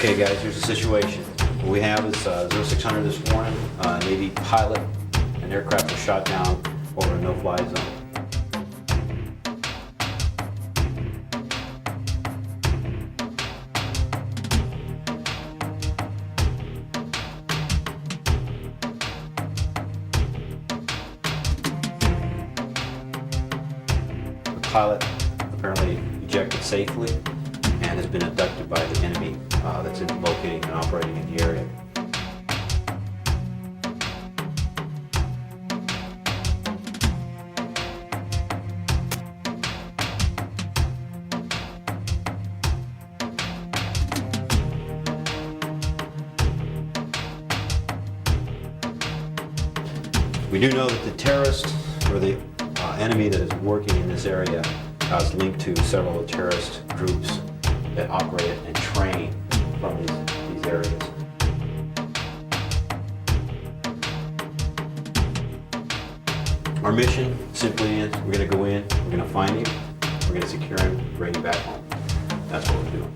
Okay guys, here's the situation. What we have is 0600 this morning, Navy pilot, an aircraft was shot down over a no-fly zone. The pilot apparently ejected safely and has been abducted by the enemy that's locating and operating in the area. We do know that the terrorist or the enemy that is working in this area is linked to several terrorist groups that operate and train from these areas. Our mission simply is we're going to go in, we're going to find him, we're going to secure him, bring him back home. That's what we're doing.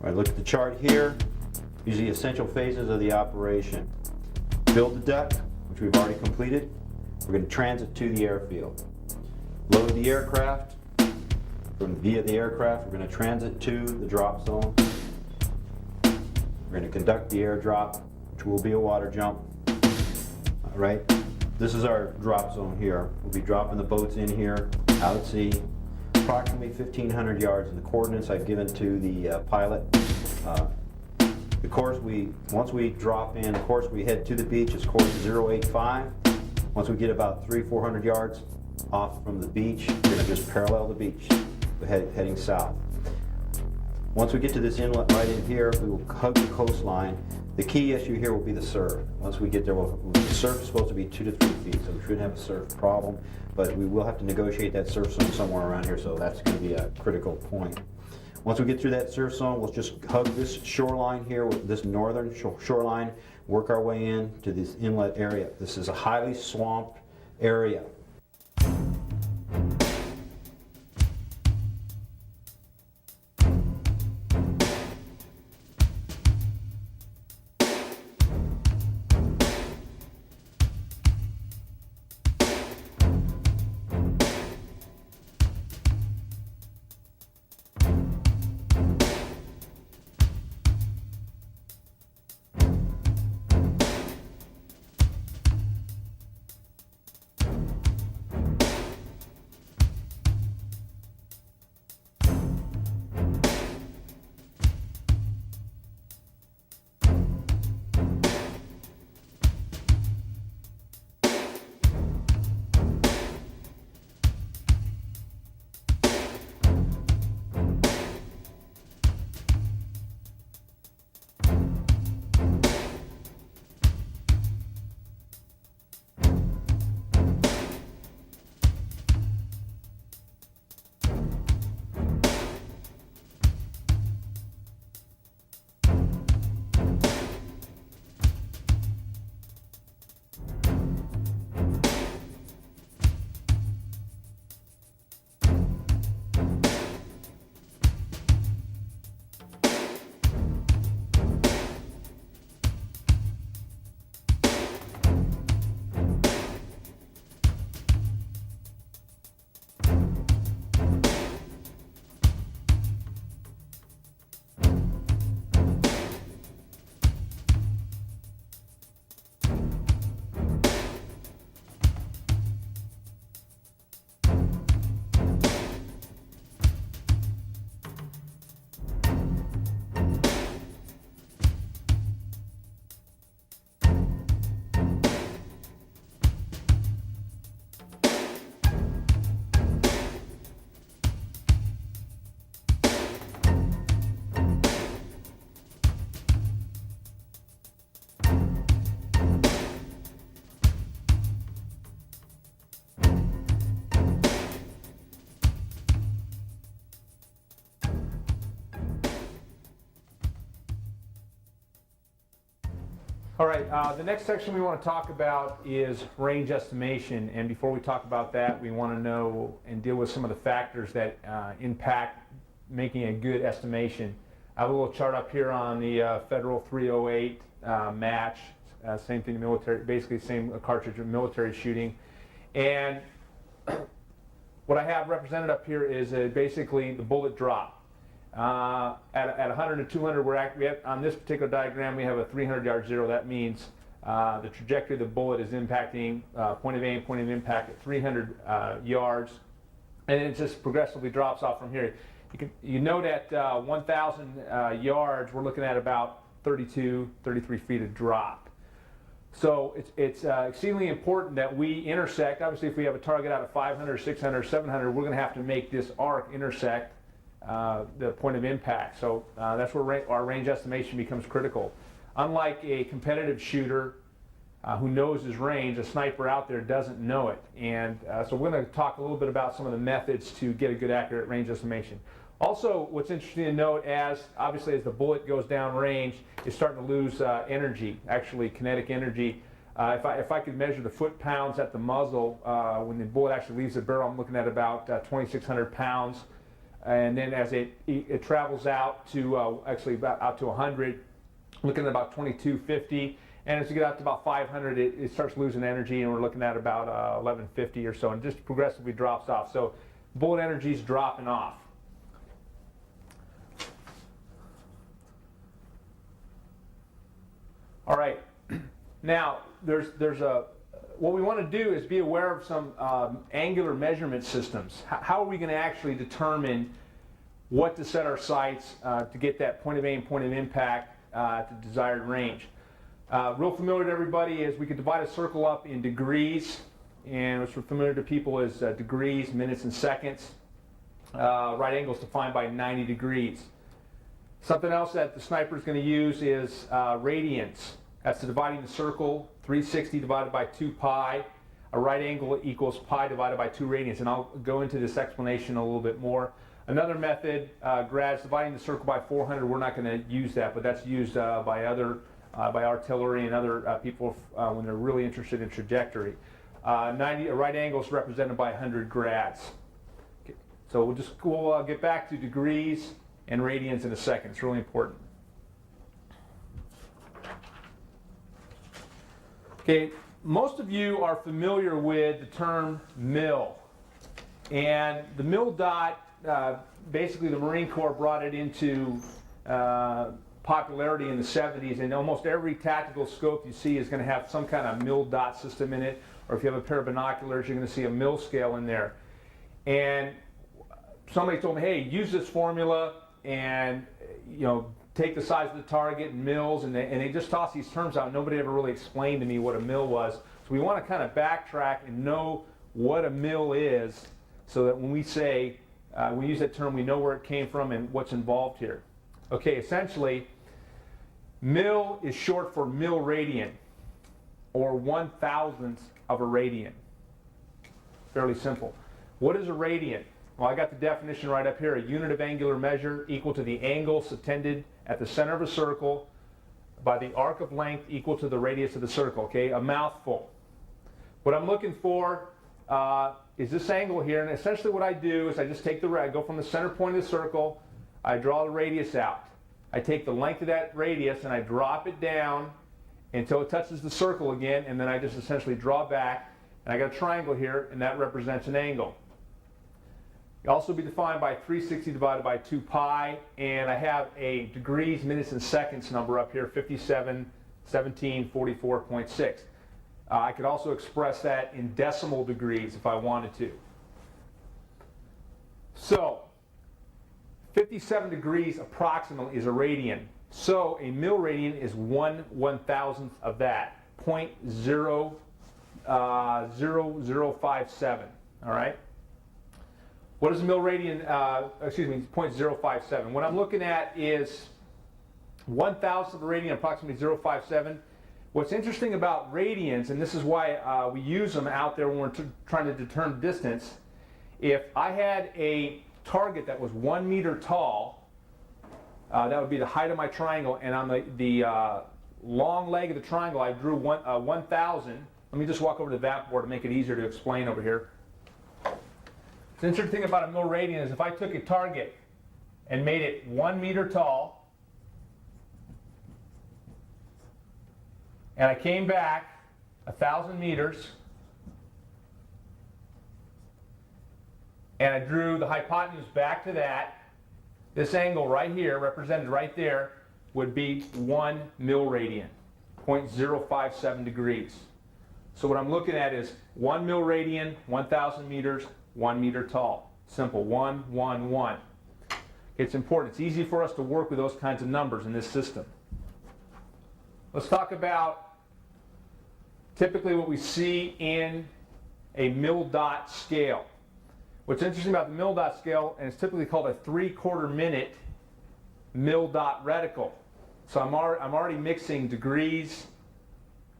All right, look at the chart here. These are the essential phases of the operation. Build the deck, which we've already completed. We're going to transit to the airfield. Load the aircraft. Via the aircraft, we're going to transit to the drop zone. We're going to conduct the airdrop, which will be a water jump. All right, this is our drop zone here. We'll be dropping the boats in here, out at sea, approximately 1,500 yards. The coordinates I've given to the pilot. The course once we drop in, the course we head to the beach is course 085. Once we get about 300-400 yards off from the beach, we're going to just parallel the beach, heading south. Once we get to this inlet right in here, we will hug the coastline. The key issue here will be the surf. Once we get there, the surf is supposed to be 2 to 3 feet, so we shouldn't have a surf problem, but we will have to negotiate that surf zone somewhere around here, so that's going to be a critical point. Once we get through that surf zone, we'll just hug this shoreline here, with this northern shoreline, work our way in to this inlet area. This is a highly swamped area. All right, the next section we want to talk about is range estimation. And before we talk about that, we want to know and deal with some of the factors that impact making a good estimation. I have a little chart up here on the Federal 308 match. Same thing, military, basically same cartridge of military shooting. And what I have represented up here is basically the bullet drop. At 100 to 200, on this particular diagram, we have a 300-yard zero. That means the trajectory of the bullet is impacting point of aim, point of impact at 300 yards, and it just progressively drops off from here. You note at 1,000 yards, we're looking at about 32, 33 feet of drop. So it's exceedingly important that we intersect. Obviously, if we have a target out of 500, 600, 700, we're going to have to make this arc intersect the point of impact. So that's where our range estimation becomes critical. Unlike a competitive shooter who knows his range, a sniper out there doesn't know it. And so we're going to talk a little bit about some of the methods to get a good accurate range estimation. Also, what's interesting to note, obviously as the bullet goes down range, it's starting to lose energy, actually kinetic energy. If I could measure the foot-pounds at the muzzle, when the bullet actually leaves the barrel, I'm looking at about 2,600 pounds. And then as it travels out to actually about out to 100, looking at about 2,250. And as you get out to about 500, it starts losing energy, and we're looking at about 1,150 or so, and just progressively drops off. So bullet energy is dropping off. All right. Now what we want to do is be aware of some angular measurement systems. How are we going to actually determine what to set our sights to get that point of aim, point of impact at the desired range? Real familiar to everybody is we could divide a circle up in degrees, and what's familiar to people is degrees, minutes, and seconds. Right angle is defined by 90 degrees. Something else that the sniper is going to use is radians. That's the dividing the circle, 360 divided by 2 pi. A right angle equals pi divided by 2 radians, and I'll go into this explanation a little bit more. Another method, grads, dividing the circle by 400. We're not going to use that, but that's used by artillery and other people when they're really interested in trajectory. A right angle is represented by 100 grads. Okay. So we'll get back to degrees and radians in a second. It's really important. Okay, most of you are familiar with the term mil, and the mil dot, basically the Marine Corps brought it into popularity in the 70s, and almost every tactical scope you see is going to have some kind of mil dot system in it, or if you have a pair of binoculars, you're going to see a mil scale in there. And somebody told me, hey, use this formula and take the size of the target in mils, and they just toss these terms out. Nobody ever really explained to me what a mil was. So we want to kind of backtrack and know what a mil is, so that when we say, we use that term, we know where it came from and what's involved here. Okay, essentially, mil is short for milradian, or 1/1000th of a radian. Fairly simple. What is a radian? Well, I got the definition right up here. A unit of angular measure equal to the angle subtended at the center of a circle by the arc of length equal to the radius of the circle. Okay, a mouthful. What I'm looking for is this angle here, and essentially what I do is I just take I go from the center point of the circle, I draw the radius out. I take the length of that radius and I drop it down until it touches the circle again, and then I just essentially draw back, and I got a triangle here, and that represents an angle. It can also be defined by 360 divided by 2 pi, and I have a degrees, minutes, and seconds number up here, 57, 17, 44.6. I could also express that in decimal degrees if I wanted to. So, 57 degrees approximately is a radian. So a milradian is 1/1000th of that, 0.0057. All right. What is a milradian? 0.057. What I'm looking at is 1/1000th of a radian, approximately 0.057. What's interesting about radians, and this is why we use them out there when we're trying to determine distance, if I had a target that was 1 meter tall, that would be the height of my triangle, and on the long leg of the triangle, I drew 1,000. Let me just walk over to that board to make it easier to explain over here. The interesting thing about a mil radian is if I took a target and made it 1 meter tall, and I came back 1,000 meters, and I drew the hypotenuse back to that, this angle right here, represented right there, would be 1 mil radian, 0.057 degrees. So what I'm looking at is 1 mil radian, 1,000 meters, 1 meter tall. Simple, 1, 1, 1. It's important. It's easy for us to work with those kinds of numbers in this system. Let's talk about typically what we see in a mil dot scale. What's interesting about the mil dot scale, and it's typically called a 3/4 minute mil dot reticle. So I'm already mixing degrees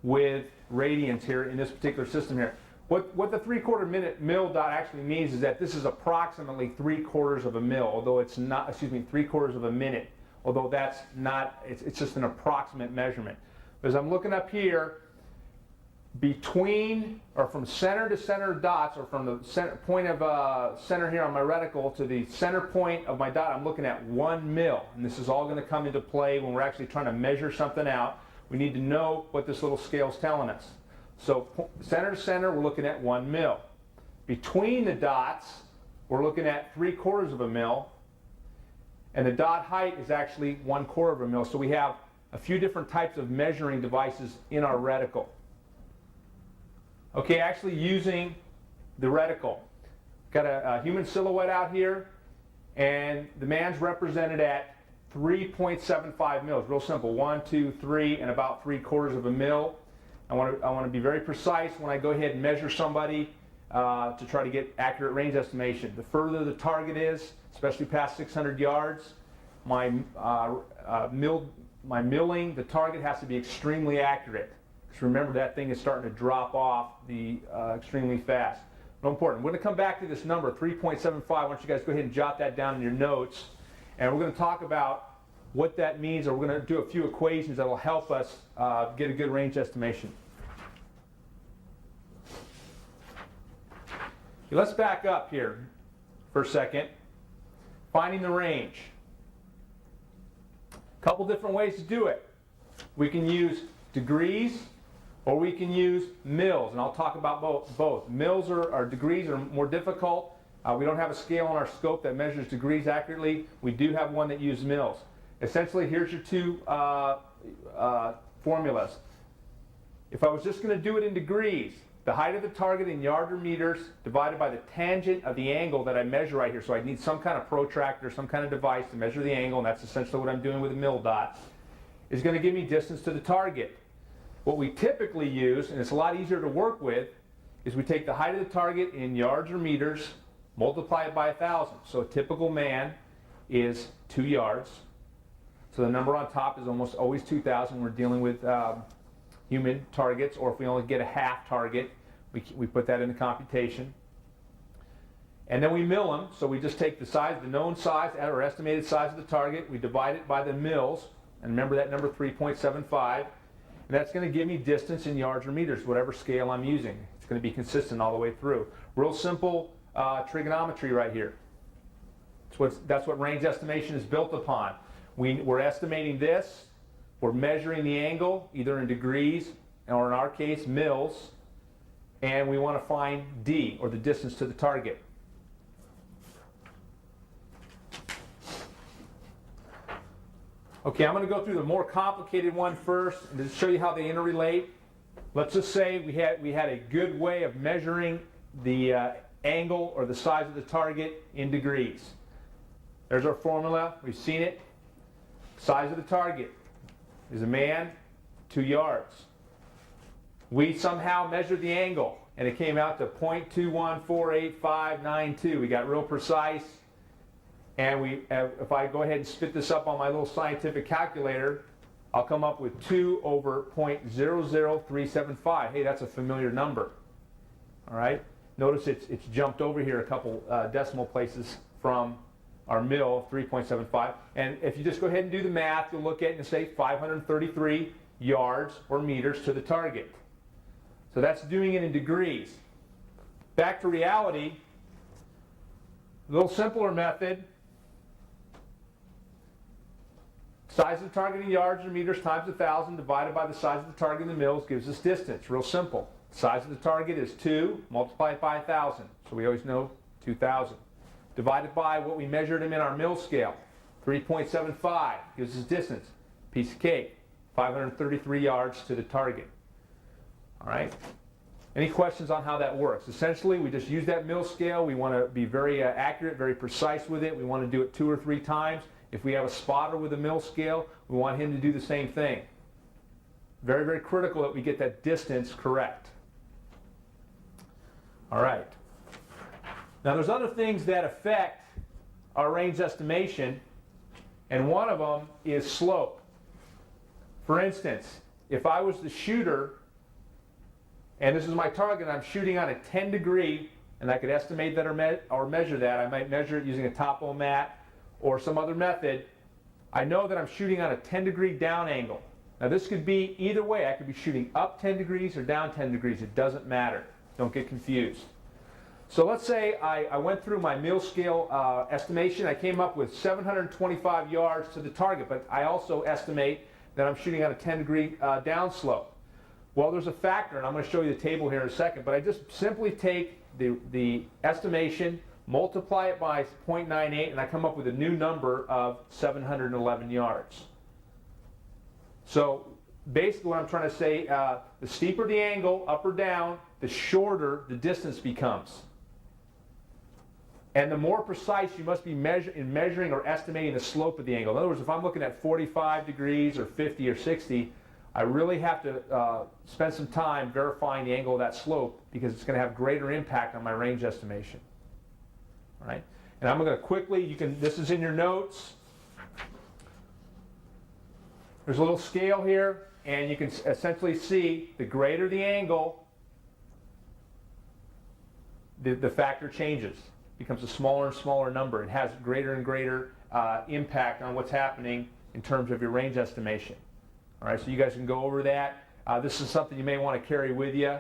with radians here in this particular system here. What the 3/4 minute mil dot actually means is that this is approximately 3/4 of a mil, although it's not, 3/4 of a minute, although that's not, it's just an approximate measurement. As I'm looking up here, between, or from center to center dots, or from the center point of center here on my reticle to the center point of my dot, I'm looking at 1 mil. And this is all going to come into play when we're actually trying to measure something out. We need to know what this little scale is telling us. So center to center, we're looking at 1 mil. Between the dots, we're looking at 3/4 of a mil. And the dot height is actually 1/4 of a mil. So we have a few different types of measuring devices in our reticle. Okay, actually using the reticle. Got a human silhouette out here, and the man's represented at 3.75 mils. Real simple, 1, 2, 3, and about 3/4 of a mil. I want to be very precise when I go ahead and measure somebody to try to get accurate range estimation. The further the target is, especially past 600 yards, my milling, the target has to be extremely accurate. Because remember, that thing is starting to drop off extremely fast. Real important. We're going to come back to this number, 3.75. I want you guys to go ahead and jot that down in your notes. And we're going to talk about what that means, or we're going to do a few equations that will help us get a good range estimation. Okay, let's back up here for a second. Finding the range. A couple different ways to do it. We can use degrees, or we can use mils, and I'll talk about both. Mils or degrees are more difficult. We don't have a scale on our scope that measures degrees accurately. We do have one that uses mils. Essentially, here's your two formulas. If I was just going to do it in degrees, the height of the target in yards or meters divided by the tangent of the angle that I measure right here. So I need some kind of protractor, some kind of device to measure the angle, and that's essentially what I'm doing with a mil dot, is going to give me distance to the target. What we typically use, and it's a lot easier to work with, is we take the height of the target in yards or meters, multiply it by 1,000. So a typical man is 2 yards. So the number on top is almost always 2,000. We're dealing with human targets, or if we only get a half target, we put that in the computation. And then we mill them. So we just take the size, the known size, or estimated size of the target. We divide it by the mils. And remember that number, 3.75. And that's going to give me distance in yards or meters, whatever scale I'm using. It's going to be consistent all the way through. Real simple trigonometry right here. That's what range estimation is built upon. We're estimating this. We're measuring the angle, either in degrees, or in our case, mils. And we want to find D, or the distance to the target. Okay, I'm going to go through the more complicated one first, and to show you how they interrelate. Let's just say we had a good way of measuring the angle or the size of the target in degrees. There's our formula. We've seen it. Size of the target is a man, 2 yards. We somehow measured the angle, and it came out to 0.2148592. We got real precise. And if I go ahead and spit this up on my little scientific calculator, I'll come up with 2 over 0.00375. Hey, that's a familiar number. All right? Notice it's jumped over here a couple decimal places from our mil, 3.75. And if you just go ahead and do the math, you'll look at it and say 533 yards or meters to the target. So that's doing it in degrees. Back to reality, a little simpler method. Size of the target in yards or meters times 1,000 divided by the size of the target in the mils gives us distance. Real simple. Size of the target is 2 multiplied by 1,000. So we always know 2,000. Divided by what we measured him in our mil scale. 3.75 gives us distance. Piece of cake. 533 yards to the target. All right. Any questions on how that works? Essentially, we just use that mil scale. We want to be very accurate, very precise with it. We want to do it 2 or 3 times. If we have a spotter with a mil scale, we want him to do the same thing. Very, very critical that we get that distance correct. All right. Now there's other things that affect our range estimation, and one of them is slope. For instance, if I was the shooter, and this is my target, and I'm shooting on a 10 degree, and I could estimate that or measure that, I might measure it using a topo mat or some other method, I know that I'm shooting on a 10 degree down angle. Now this could be either way. I could be shooting up 10 degrees or down 10 degrees. It doesn't matter. Don't get confused. So let's say I went through my mil scale estimation. I came up with 725 yards to the target, but I also estimate that I'm shooting on a 10 degree downslope. Well, there's a factor, and I'm going to show you the table here in a second, but I just simply take the estimation, multiply it by 0.98, and I come up with a new number of 711 yards. So basically what I'm trying to say, the steeper the angle, up or down, the shorter the distance becomes. And the more precise you must be in measuring or estimating the slope of the angle. In other words, if I'm looking at 45 degrees or 50 or 60, I really have to spend some time verifying the angle of that slope because it's going to have greater impact on my range estimation. All right? And I'm going to quickly, this is in your notes. There's a little scale here, and you can essentially see the greater the angle, the factor changes. It becomes a smaller and smaller number. It has greater and greater impact on what's happening in terms of your range estimation. All right, so you guys can go over that. This is something you may want to carry with you.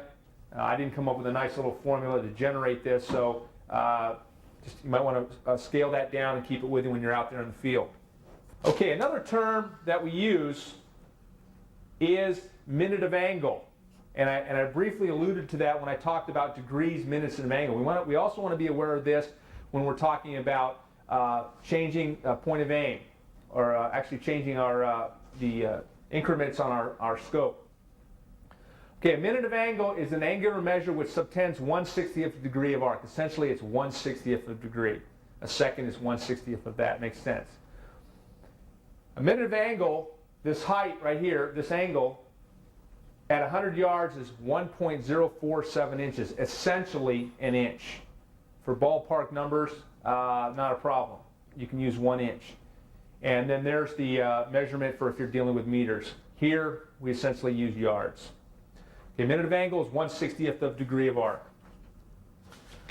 I didn't come up with a nice little formula to generate this, so you might want to scale that down and keep it with you when you're out there in the field. Okay, another term that we use is minute of angle. And I briefly alluded to that when I talked about degrees, minutes, and angle. We also want to be aware of this when we're talking about changing point of aim, or actually changing the increments on our scope. Okay, a minute of angle is an angular measure which subtends 1/60th degree of arc. Essentially, it's 1/60th of a degree. A second is 1/60th of that. Makes sense. A minute of angle, this height right here, this angle, at 100 yards is 1.047 inches, essentially an inch. For ballpark numbers, not a problem. You can use 1 inch. And then there's the measurement for if you're dealing with meters. Here, we essentially use yards. Okay, minute of angle is 1/60th of degree of arc.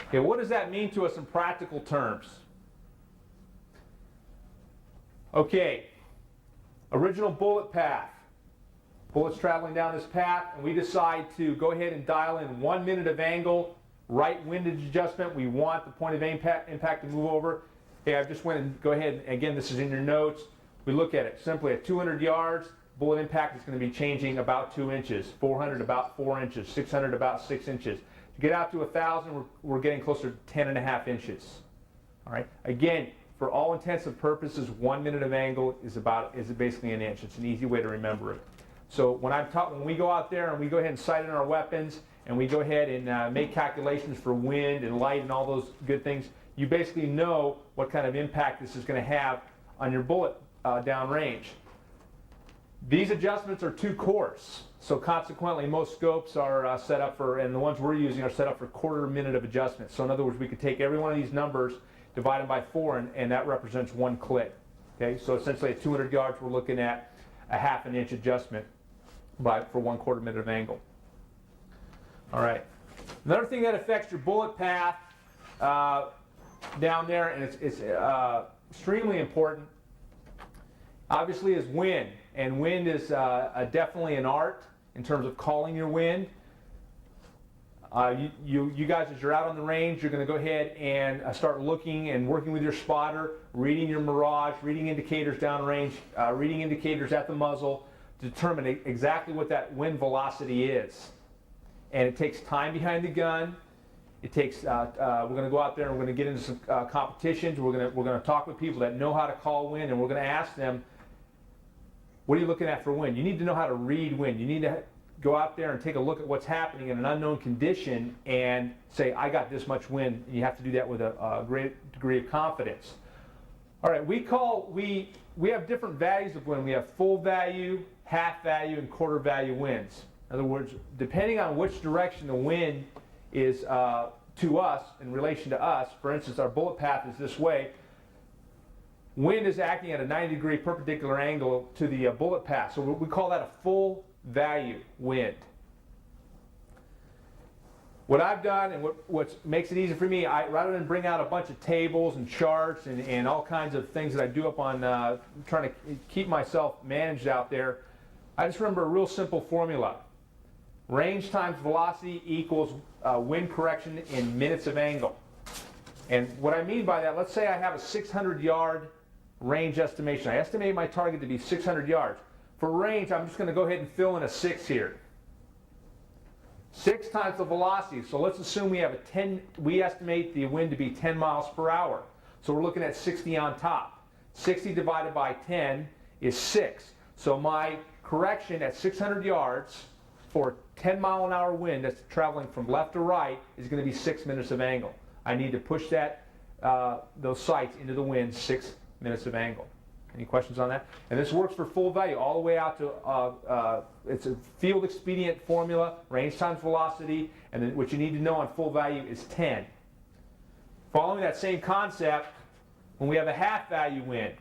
Okay, what does that mean to us in practical terms? Okay, original bullet path. Bullet's traveling down this path, and we decide to go ahead and dial in 1 minute of angle, right windage adjustment. We want the point of impact to move over. Okay, I just went and go ahead, and again, this is in your notes. We look at it simply at 200 yards, bullet impact is going to be changing about 2 inches, 400 about 4 inches, 600 about 6 inches. To get out to 1,000, we're getting closer to 10.5 inches. All right. Again, for all intents and purposes, 1 minute of angle is basically an inch. It's an easy way to remember it. So when we go out there and we go ahead and sight in our weapons and we go ahead and make calculations for wind and light and all those good things, you basically know what kind of impact this is going to have on your bullet downrange. These adjustments are too coarse, so consequently most scopes are set up for, and the ones we're using are set up for 1/4 minute of adjustment. So in other words, we could take every one of these numbers, divide them by 4, and that represents 1 click. Okay, so essentially at 200 yards, we're looking at a 1/2 inch adjustment for 1/4 minute of angle. All right. Another thing that affects your bullet path down there, and it's extremely important, obviously, is wind. and wind is definitely an art in terms of calling your wind. You guys, as you're out on the range, you're going to go ahead and start looking and working with your spotter, reading your mirage, reading indicators downrange, reading indicators at the muzzle to determine exactly what that wind velocity is. And it takes time behind the gun. It takes. We're going to go out there and we're going to get into some competitions. We're going to talk with people that know how to call wind, and we're going to ask them, "What are you looking at for wind?" You need to know how to read wind. You need to go out there and take a look at what's happening in an unknown condition and say, "I got this much wind." And you have to do that with a great degree of confidence. All right, we have different values of wind. We have full value, half value, and quarter value winds. In other words, depending on which direction the wind is to us, in relation to us, for instance, our bullet path is this way, wind is acting at a 90-degree perpendicular angle to the bullet path. So we call that a full value wind. What I've done, and what makes it easy for me, rather than bring out a bunch of tables and charts and all kinds of things that I do up on trying to keep myself managed out there, I just remember a real simple formula. Range times velocity equals wind correction in minutes of angle. And what I mean by that, let's say I have a 600-yard range estimation. I estimate my target to be 600 yards. For range, I'm just going to go ahead and fill in a 6 here. 6 times the velocity. So let's assume we have we estimate the wind to be 10 miles per hour. So we're looking at 60 on top. 60 divided by 10 is 6. So my correction at 600 yards for 10-mile-an-hour wind that's traveling from left to right is going to be 6 minutes of angle. I need to push those sights into the wind 6 minutes of angle. Any questions on that? And this works for full value all the way out to, it's a field expedient formula, range times velocity, and then what you need to know on full value is 10. Following that same concept, when we have a half value wind,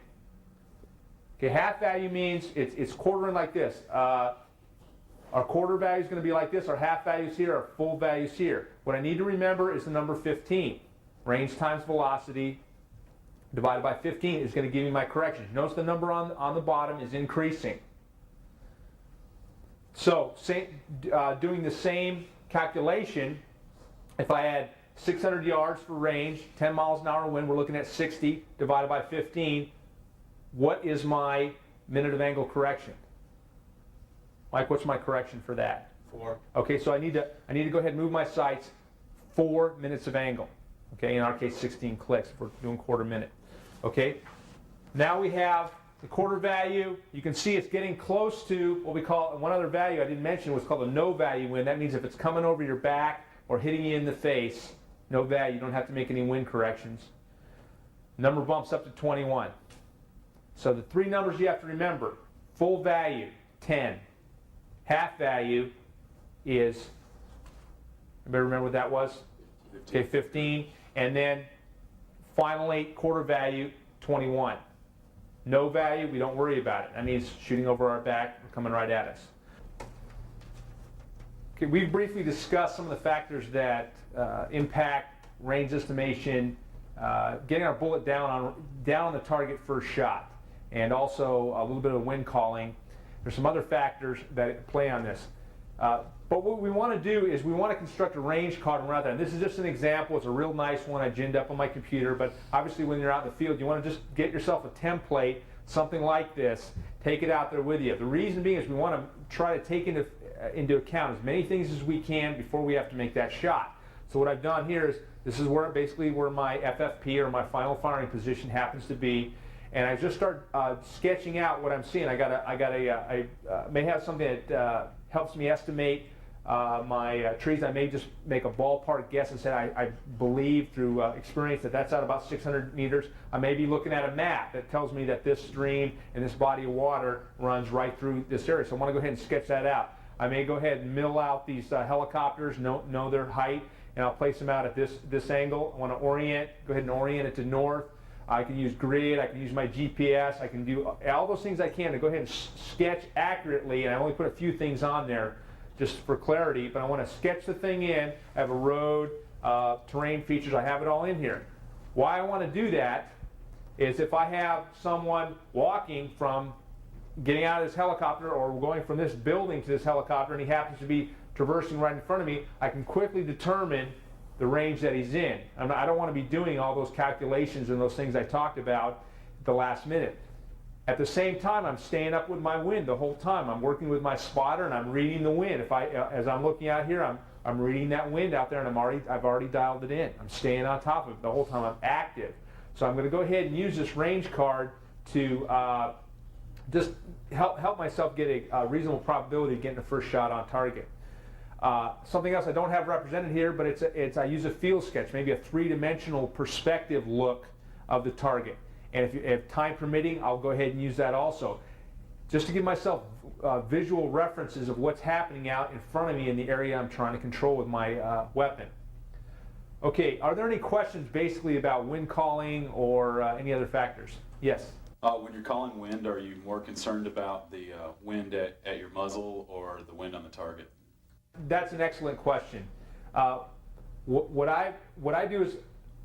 okay, half value means it's quartering like this. Our quarter value is going to be like this, our half value is here, our full value is here. What I need to remember is the number 15. Range times velocity divided by 15 is going to give me my correction. Notice the number on the bottom is increasing. So doing the same calculation, if I had 600 yards for range, 10 miles an hour wind, we're looking at 60 divided by 15. What is my minute of angle correction? Mike, what's my correction for that? 4. Okay, so I need to go ahead and move my sights 4 minutes of angle. Okay, in our case 16 clicks if we're doing quarter minute. Okay, now we have the quarter value. You can see it's getting close to what we call, one other value I didn't mention was called a no value wind. That means if it's coming over your back or hitting you in the face, no value, you don't have to make any wind corrections. Number bumps up to 21. So the 3 numbers you have to remember: full value, 10. Half value is, anybody remember what that was? 15. Okay, 15. And then finally, quarter value, 21. No value, we don't worry about it. That means shooting over our back, coming right at us. Okay, we've briefly discussed some of the factors that impact range estimation, getting our bullet down on the target first shot, and also a little bit of wind calling. There's some other factors that play on this. But what we want to do is we want to construct a range card and run out there. And this is just an example. It's a real nice one I ginned up on my computer. But obviously when you're out in the field, you want to just get yourself a template, something like this. Take it out there with you. The reason being is we want to try to take into account as many things as we can before we have to make that shot. So what I've done here is, this is basically where my FFP or my final firing position happens to be. And I just start sketching out what I'm seeing. I may have something that helps me estimate my trees. I may just make a ballpark guess and say I believe through experience that that's at about 600 meters. I may be looking at a map that tells me that this stream and this body of water runs right through this area. So I want to go ahead and sketch that out. I may go ahead and mill out these helicopters, know their height, and I'll place them out at this angle. I want to go ahead and orient it to north. I can use grid, I can use my GPS, I can do all those things I can to go ahead and sketch accurately, and I only put a few things on there just for clarity, but I want to sketch the thing in. I have a road, terrain features, I have it all in here. Why I want to do that is if I have someone walking from getting out of this helicopter or going from this building to this helicopter and he happens to be traversing right in front of me, I can quickly determine the range that he's in. I don't want to be doing all those calculations and those things I talked about at the last minute. At the same time, I'm staying up with my wind the whole time. I'm working with my spotter and I'm reading the wind. As I'm looking out here, I'm reading that wind out there and I've already dialed it in. I'm staying on top of it the whole time. I'm active. So I'm going to go ahead and use this range card to just help myself get a reasonable probability of getting the first shot on target. Something else I don't have represented here, but I use a field sketch, maybe a three-dimensional perspective look of the target. And if time permitting, I'll go ahead and use that also, just to give myself visual references of what's happening out in front of me in the area I'm trying to control with my weapon. Okay, are there any questions basically about wind calling or any other factors? Yes? When you're calling wind, are you more concerned about the wind at your muzzle or the wind on the target? That's an excellent question. What I do is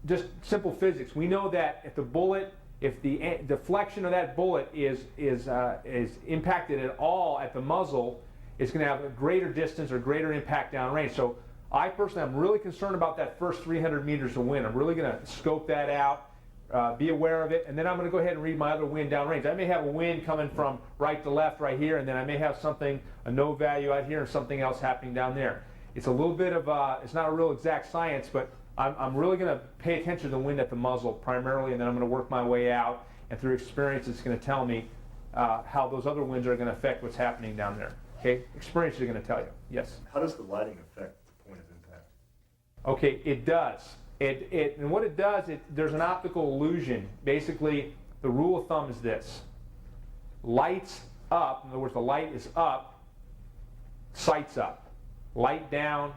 just simple physics. We know that if the bullet, if the deflection of that bullet is impacted at all at the muzzle, it's going to have a greater distance or greater impact downrange. So I personally am really concerned about that first 300 meters of wind. I'm really going to scope that out, be aware of it, and then I'm going to go ahead and read my other wind downrange. I may have a wind coming from right to left right here, and then I may have a no value out here and something else happening down there. It's a little bit of it's not a real exact science, but I'm really going to pay attention to the wind at the muzzle primarily, and then I'm going to work my way out, and through experience it's going to tell me how those other winds are going to affect what's happening down there. Okay, experience is going to tell you. Yes? How does the lighting affect the point of impact? Okay, it does. And what it does, there's an optical illusion. Basically, the rule of thumb is this. Lights up, in other words, the light is up, sights up. Light down,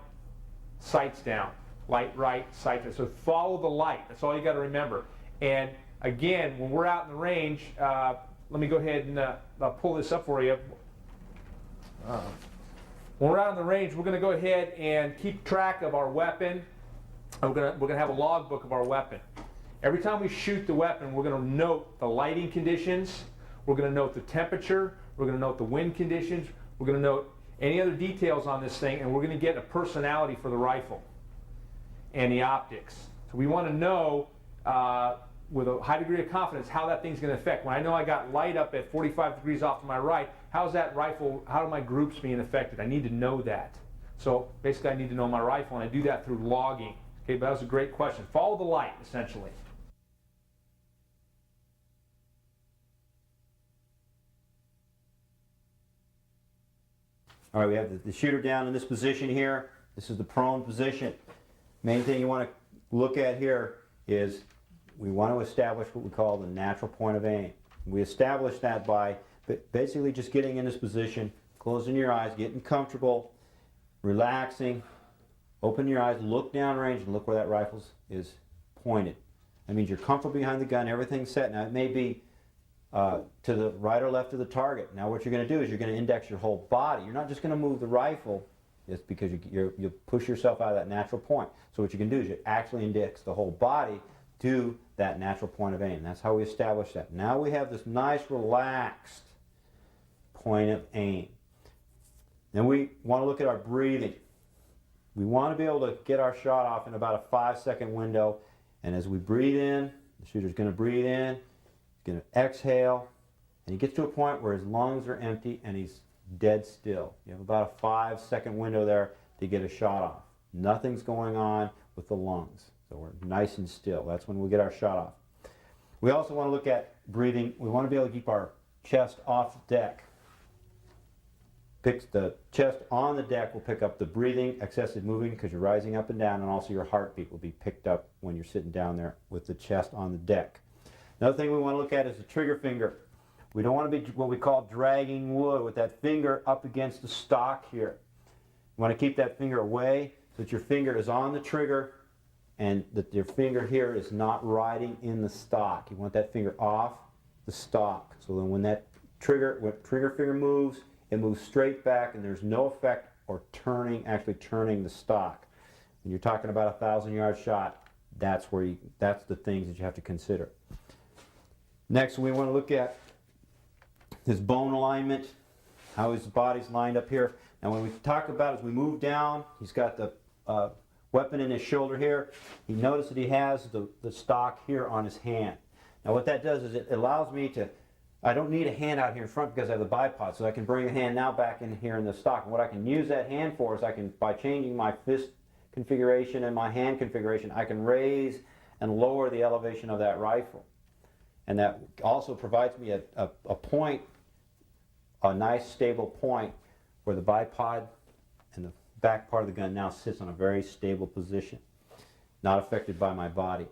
sights down. Light right, sight down. So follow the light. That's all you got to remember. And again, when we're out in the range, let me go ahead and pull this up for you. When we're out in the range, we're going to go ahead and keep track of our weapon. We're going to have a log book of our weapon. Every time we shoot the weapon, we're going to note the lighting conditions, we're going to note the temperature, we're going to note the wind conditions, we're going to note any other details on this thing, and we're going to get a personality for the rifle and the optics. So we want to know with a high degree of confidence how that thing's going to affect. When I know I got light up at 45 degrees off to my right, how's that rifle, how are my groups being affected? I need to know that. So basically I need to know my rifle, and I do that through logging. Okay, but that was a great question. Follow the light, essentially. All right, we have the shooter down in this position here. This is the prone position. Main thing you want to look at here is we want to establish what we call the natural point of aim. We establish that by basically just getting in this position, closing your eyes, getting comfortable, relaxing. Open your eyes, look downrange, and look where that rifle is pointed. That means you're comfortable behind the gun, everything's set. Now it may be to the right or left of the target. Now what you're going to do is you're going to index your whole body. You're not just going to move the rifle just because you push yourself out of that natural point. So what you can do is you actually index the whole body to that natural point of aim. That's how we establish that. Now we have this nice relaxed point of aim. Then we want to look at our breathing. We want to be able to get our shot off in about a 5-second window, and as we breathe in, the shooter's going to breathe in, he's going to exhale, and he gets to a point where his lungs are empty and he's dead still. You have about a 5-second window there to get a shot off. Nothing's going on with the lungs, so we're nice and still. That's when we get our shot off. We also want to look at breathing. We want to be able to keep our chest off the deck. The chest on the deck will pick up the breathing, excessive moving, because you're rising up and down, and also your heartbeat will be picked up when you're sitting down there with the chest on the deck. Another thing we want to look at is the trigger finger. We don't want to be what we call dragging wood with that finger up against the stock here. You want to keep that finger away so that your finger is on the trigger and that your finger here is not riding in the stock. You want that finger off the stock. So then when that trigger finger moves, it moves straight back, and there's no effect or actually turning the stock. When you're talking about a 1,000-yard shot, that's the things that you have to consider. Next, we want to look at his bone alignment, how his body's lined up here. And when we talk about as we move down, he's got the weapon in his shoulder here. He notice that he has the stock here on his hand. Now what that does is it allows me to, I don't need a hand out here in front because I have the bipod, so I can bring the hand now back in here in the stock. And what I can use that hand for is I can, by changing my fist configuration and my hand configuration, I can raise and lower the elevation of that rifle. And that also provides me a point, a nice stable point where the bipod and the back part of the gun now sits on a very stable position, not affected by my body.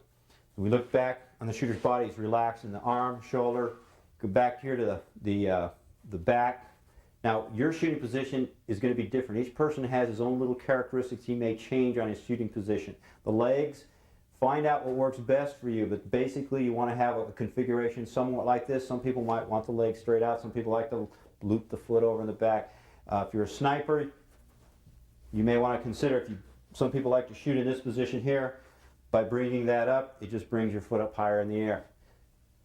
When we look back on the shooter's body, he's relaxed in the arm, shoulder, go back here to the back. Now, your shooting position is going to be different. Each person has his own little characteristics he may change on his shooting position. The legs, find out what works best for you, but basically you want to have a configuration somewhat like this. Some people might want the legs straight out. Some people like to loop the foot over in the back. If you're a sniper, you may want to consider, some people like to shoot in this position here. By bringing that up, it just brings your foot up higher in the air.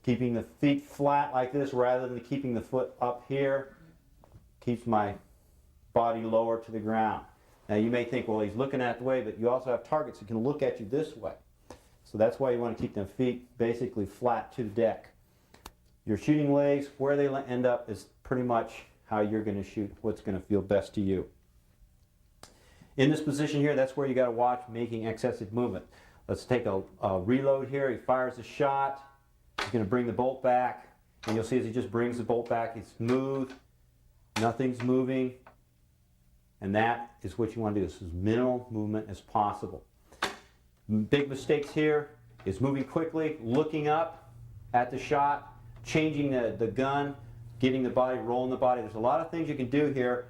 Keeping the feet flat like this rather than keeping the foot up here keeps my body lower to the ground. Now you may think, well, he's looking at the way, but you also have targets that can look at you this way. So that's why you want to keep them feet basically flat to the deck. Your shooting legs, where they end up is pretty much how you're going to shoot, what's going to feel best to you. In this position here, that's where you got to watch making excessive movement. Let's take a reload here. He fires a shot. He's going to bring the bolt back. And you'll see as he just brings the bolt back, it's smooth. Nothing's moving. And that is what you want to do. This is minimal movement as possible. Big mistakes here is moving quickly, looking up at the shot, changing the gun, getting the body, rolling the body. There's a lot of things you can do here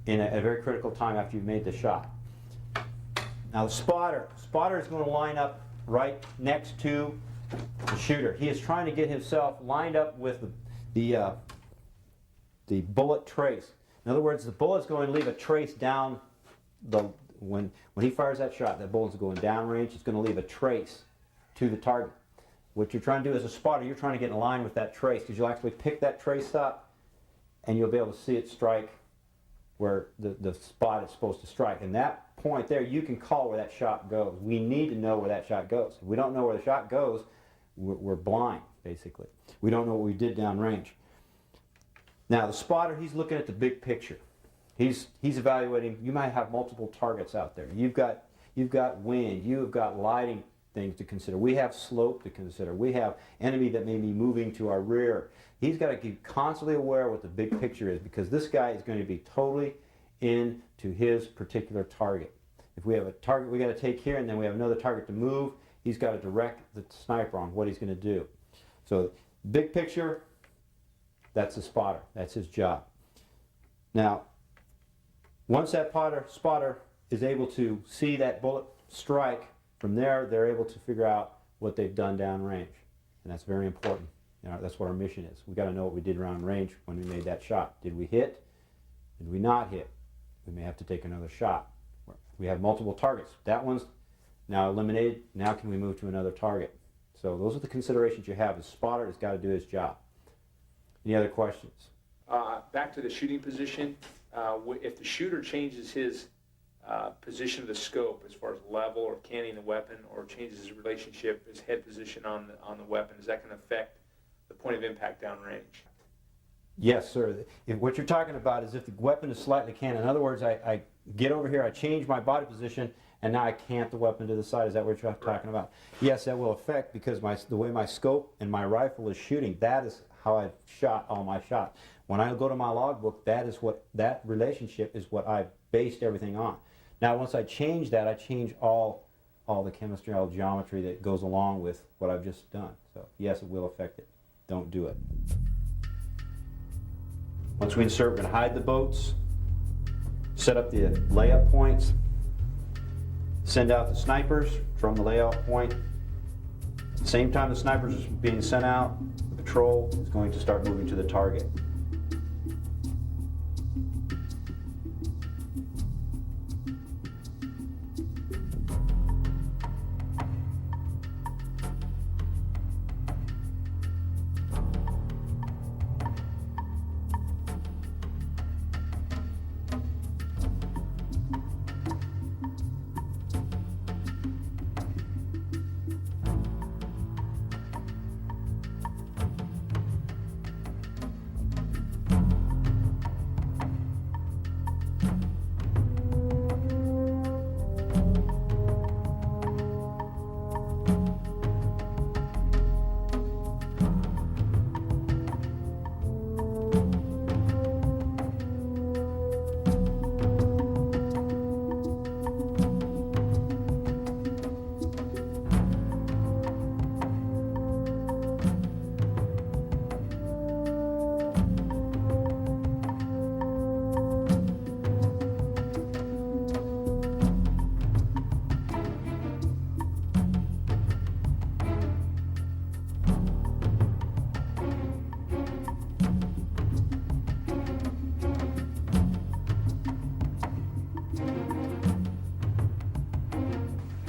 in a very critical time after you've made the shot. Now the spotter is going to line up right next to the shooter. He is trying to get himself lined up with the bullet trace. In other words, the bullet's going to leave a trace down when he fires that shot, that bullet's going downrange, it's going to leave a trace to the target. What you're trying to do as a spotter, you're trying to get in line with that trace because you'll actually pick that trace up and you'll be able to see it strike where the spot it's supposed to strike. And that point there, you can call where that shot goes. We need to know where that shot goes. If we don't know where the shot goes, we're blind, basically. We don't know what we did downrange. Now the spotter, he's looking at the big picture. He's evaluating. You might have multiple targets out there. You've got wind. You've got lighting things to consider. We have slope to consider. We have enemy that may be moving to our rear. He's got to be constantly aware of what the big picture is because this guy is going to be totally into his particular target. If we have a target we got to take here and then we have another target to move, he's got to direct the sniper on what he's going to do. So big picture, that's the spotter. That's his job. Now, once that spotter is able to see that bullet strike, from there they're able to figure out what they've done downrange. And that's very important. You know, that's what our mission is. We've got to know what we did around range when we made that shot. Did we hit? Did we not hit? We may have to take another shot. We have multiple targets. That one's now eliminated. Now can we move to another target? So those are the considerations you have. The spotter has got to do his job. Any other questions? Back to the shooting position. If the shooter changes his position of the scope as far as level or canting the weapon, or changes his relationship, his head position on the weapon, is that going to affect the point of impact downrange? Yes, sir. What you're talking about is if the weapon is slightly canted. In other words, I get over here, I change my body position, and now I cant the weapon to the side. Is that what you're talking about? Yes, that will affect because the way my scope and my rifle is shooting, that is how I've shot all my shots. When I go to my logbook, that relationship is what I based everything on. Now, once I change that, I change all the chemistry, all the geometry that goes along with what I've just done. So yes, it will affect it. Don't do it. Once we insert, we're going to hide the boats, set up the layup points, send out the snipers from the layout point. At the same time the snipers are being sent out, the patrol is going to start moving to the target.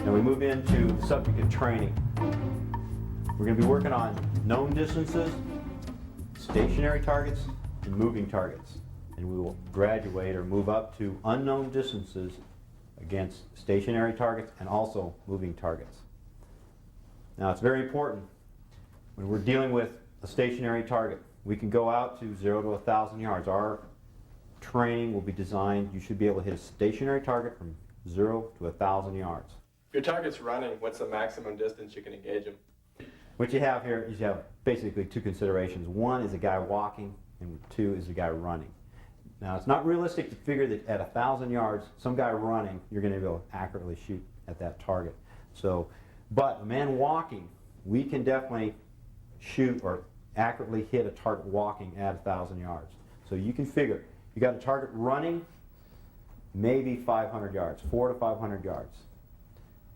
Now we move into the subject of training. We're going to be working on known distances, stationary targets, and moving targets. And we will graduate or move up to unknown distances against stationary targets and also moving targets. Now it's very important when we're dealing with a stationary target. We can go out to 0 to 1,000 yards. Our training will be designed, you should be able to hit a stationary target from 0 to 1,000 yards. If your target's running, what's the maximum distance you can engage him? What you have here is you have basically two considerations. One is a guy walking, and two is a guy running. Now, it's not realistic to figure that at 1,000 yards, some guy running, you're going to be able to accurately shoot at that target. So, but a man walking, we can definitely shoot or accurately hit a target walking at 1,000 yards. So you can figure, you got a target running, maybe 500 yards, 400 to 500 yards.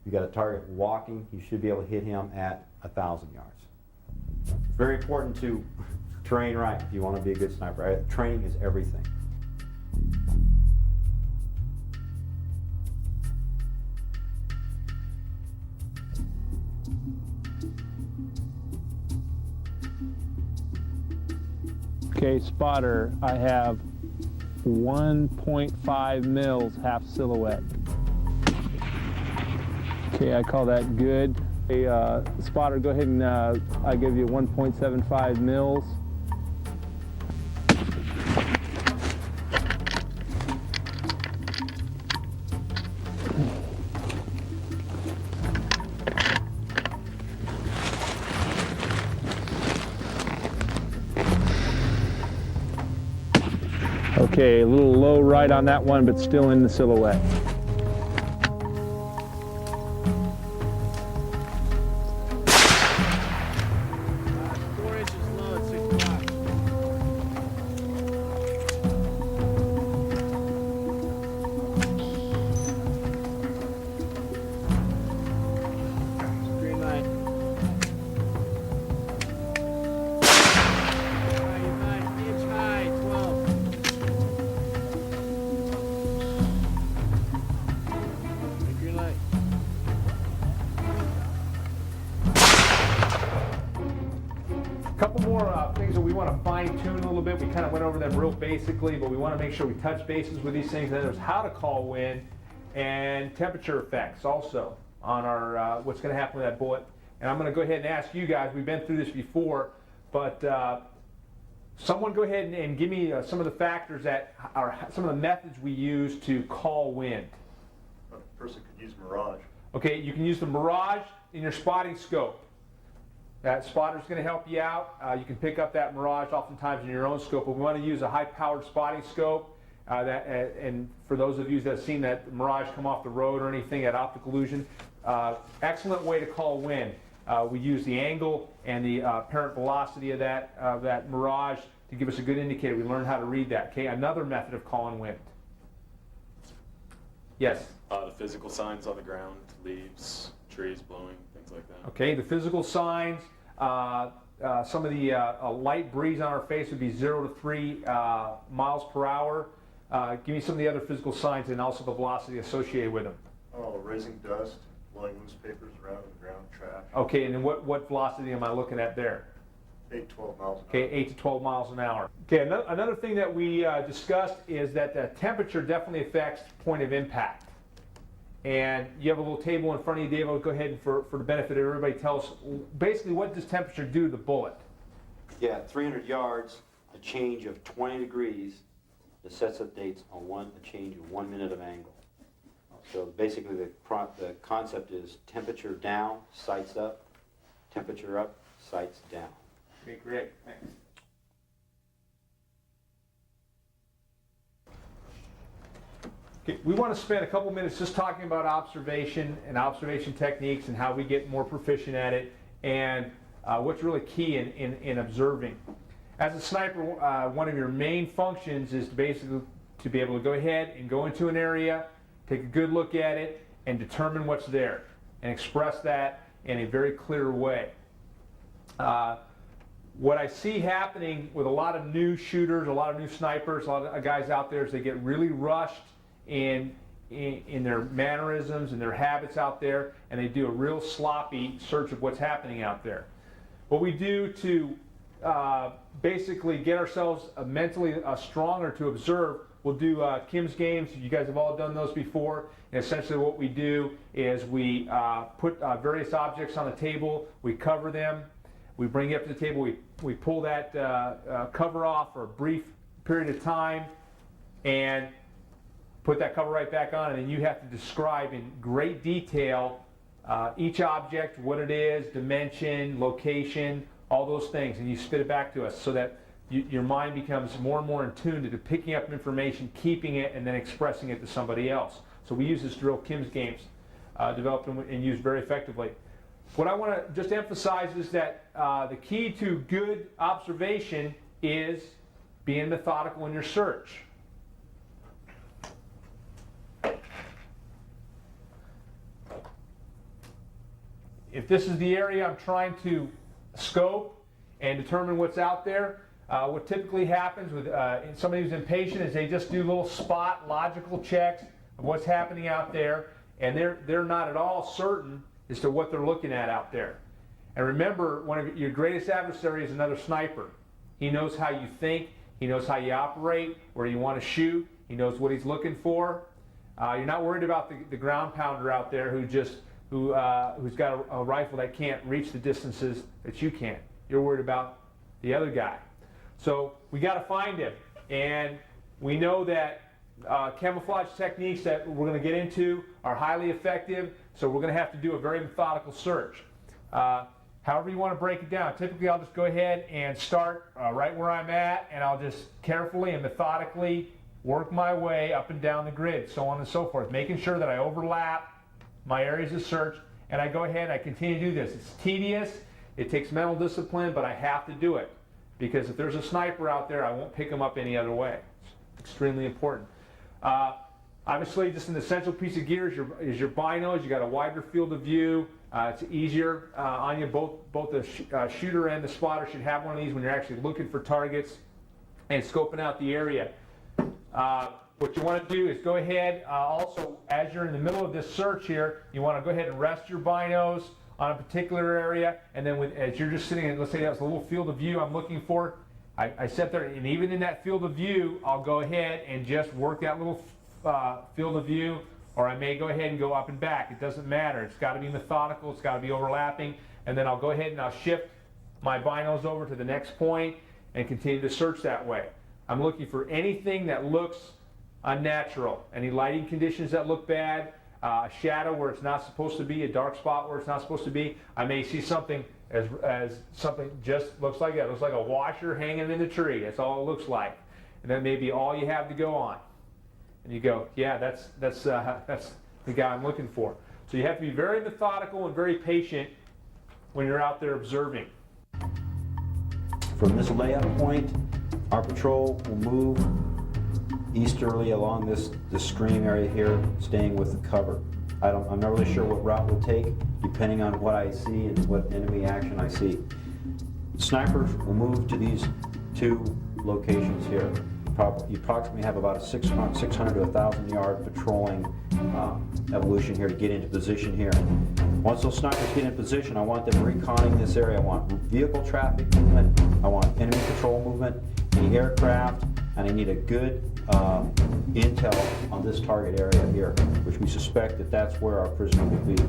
You got a target walking, you should be able to hit him at 1,000 yards. Very important to train right if you want to be a good sniper. Right? Training is everything. Okay, spotter, I have 1.5 mils half silhouette. Okay, I call that good. Hey, spotter, go ahead and I give you 1.75 mils. Okay, a little low right on that one, but still in the silhouette. Couple more things that we want to fine tune a little bit. We kind of went over them real basically, but we want to make sure we touch bases with these things. Then there's how to call wind and temperature effects also on our what's going to happen with that bullet. And I'm going to go ahead and ask you guys, we've been through this before, but someone go ahead and give me some of the factors that are some of the methods we use to call wind. A person could use Mirage. Okay, you can use the Mirage in your spotting scope. That spotter's going to help you out. You can pick up that Mirage oftentimes in your own scope, but we want to use a high-powered spotting scope. And for those of you that have seen that Mirage come off the road or anything at optical illusion, excellent way to call wind. We use the angle and the apparent velocity of that Mirage to give us a good indicator. We learn how to read that. Okay, another method of calling wind. Yes? The physical signs on the ground, leaves, trees blowing, things like that. Okay, the physical signs, some of the light breeze on our face would be 0 to 3 miles per hour. Give me some of the other physical signs and also the velocity associated with them. Oh, raising dust, blowing loose papers around on the ground, trash. Okay, and then what velocity am I looking at there? 8 to 12 miles an hour. Okay, 8 to 12 miles an hour. Okay, another thing that we discussed is that the temperature definitely affects point of impact. And you have a little table in front of you, Dave. I'll go ahead and for the benefit of everybody, tell us basically what does temperature do to the bullet? Yeah, 300 yards, a change of 20 degrees, the set dates on a change of 1 minute of angle. So basically the concept is temperature down, sights up, temperature up, sights down. Okay, great, thanks. Okay, we want to spend a couple minutes just talking about observation and observation techniques and how we get more proficient at it and what's really key in observing. As a sniper, one of your main functions is to basically to be able to go ahead and go into an area, take a good look at it, and determine what's there and express that in a very clear way. What I see happening with a lot of new shooters, a lot of new snipers, a lot of guys out there is they get really rushed in in their mannerisms and their habits out there, and they do a real sloppy search of what's happening out there. What we do to basically get ourselves mentally stronger to observe, we'll do Kim's games. You guys have all done those before. And essentially what we do is we put various objects on the table, we cover them, we bring it up to the table, we pull that cover off for a brief period of time, and put that cover right back on, and then you have to describe in great detail each object, what it is, dimension, location, all those things, and you spit it back to us so that your mind becomes more and more in tune to picking up information, keeping it, and then expressing it to somebody else. So we use this drill, Kim's Games, developed and used very effectively. What I want to just emphasize is that the key to good observation is being methodical in your search. If this is the area I'm trying to scope and determine what's out there, what typically happens with somebody who's impatient is they just do little spot logical checks of what's happening out there, and they're not at all certain as to what they're looking at out there. And remember, one of your greatest adversaries is another sniper. He knows how you think, he knows how you operate, where you want to shoot, he knows what he's looking for. You're not worried about the ground pounder out there who's got a rifle that can't reach the distances that you can. You're worried about the other guy. So we got to find him, and we know that camouflage techniques that we're going to get into are highly effective, so we're going to have to do a very methodical search. However you want to break it down. Typically I'll just go ahead and start right where I'm at, and I'll just carefully and methodically work my way up and down the grid, so on and so forth, making sure that I overlap my areas of search, and I go ahead and I continue to do this. It's tedious, it takes mental discipline, but I have to do it, because if there's a sniper out there, I won't pick him up any other way. It's extremely important. Obviously, just an essential piece of gear is your binos. You got a wider field of view. It's easier on you. Both the shooter and the spotter should have one of these when you're actually looking for targets and scoping out the area. What you want to do is go ahead, also, as you're in the middle of this search here, you want to go ahead and rest your binos on a particular area, and then as you're just sitting in, let's say that's a little field of view I'm looking for, I sit there, and even in that field of view, I'll go ahead and just work that little field of view, or I may go ahead and go up and back. It doesn't matter. It's got to be methodical. It's got to be overlapping, and then I'll go ahead and I'll shift my binos over to the next point and continue to search that way. I'm looking for anything that looks unnatural, any lighting conditions that look bad, a shadow where it's not supposed to be, a dark spot where it's not supposed to be. I may see something as something just looks like that. It looks like a washer hanging in the tree. That's all it looks like. And that may be all you have to go on. And you go, yeah, that's the guy I'm looking for. So you have to be very methodical and very patient when you're out there observing. From this layout point, our patrol will move easterly along this stream area here, staying with the cover. I'm not really sure what route we'll take, depending on what I see and what enemy action I see. Snipers will move to these two locations here. You approximately have about a 600 to 1,000 yard patrolling evolution here to get into position here. Once those snipers get in position, I want them reconning this area. I want vehicle traffic movement, I want enemy patrol movement, the aircraft, and I need a good intel on this target area here, which we suspect that that's where our prisoner will be.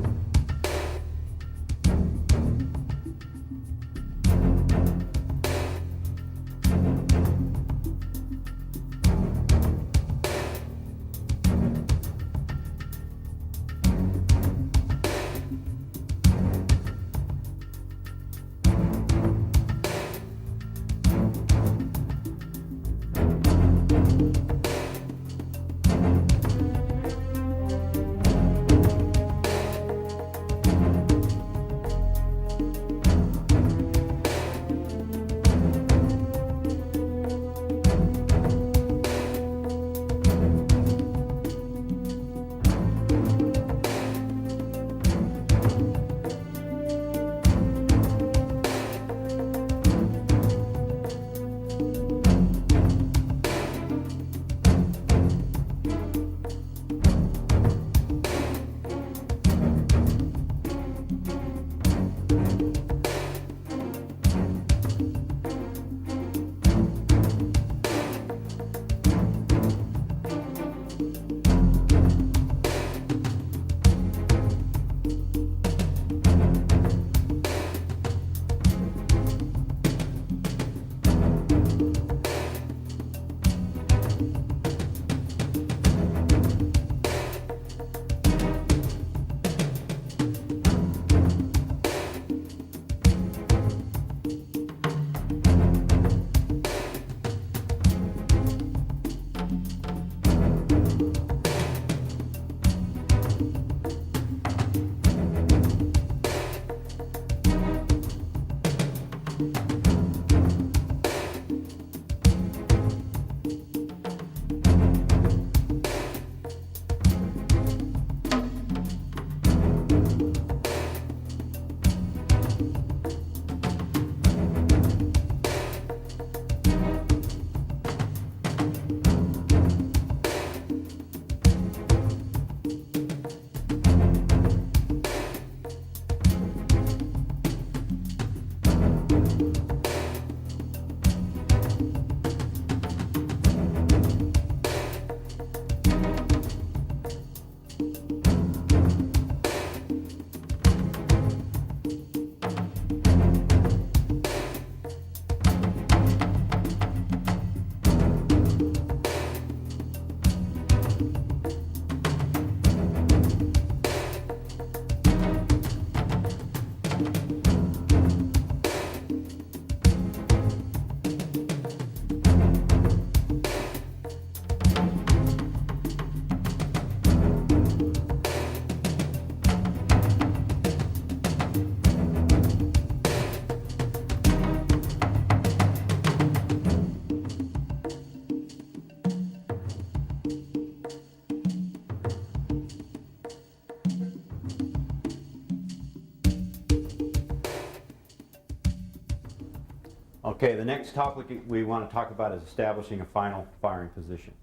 Okay, the next topic we want to talk about is establishing a final firing position.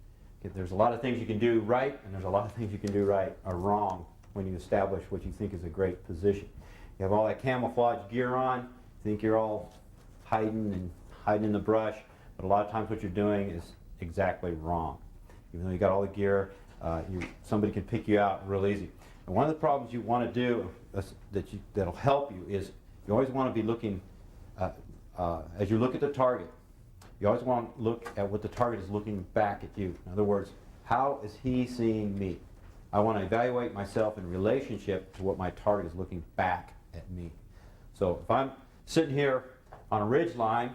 Okay, there's a lot of things you can do right, and there's a lot of things you can do right or wrong when you establish what you think is a great position. You have all that camouflage gear on, think you're all hiding in the brush, but a lot of times what you're doing is exactly wrong. Even though you got all the gear, somebody can pick you out real easy. And one of the problems you want to do that'll help you is you always want to be looking, as you look at the target, you always want to look at what the target is looking back at you. In other words, how is he seeing me? I want to evaluate myself in relationship to what my target is looking back at me. So if I'm sitting here on a ridge line,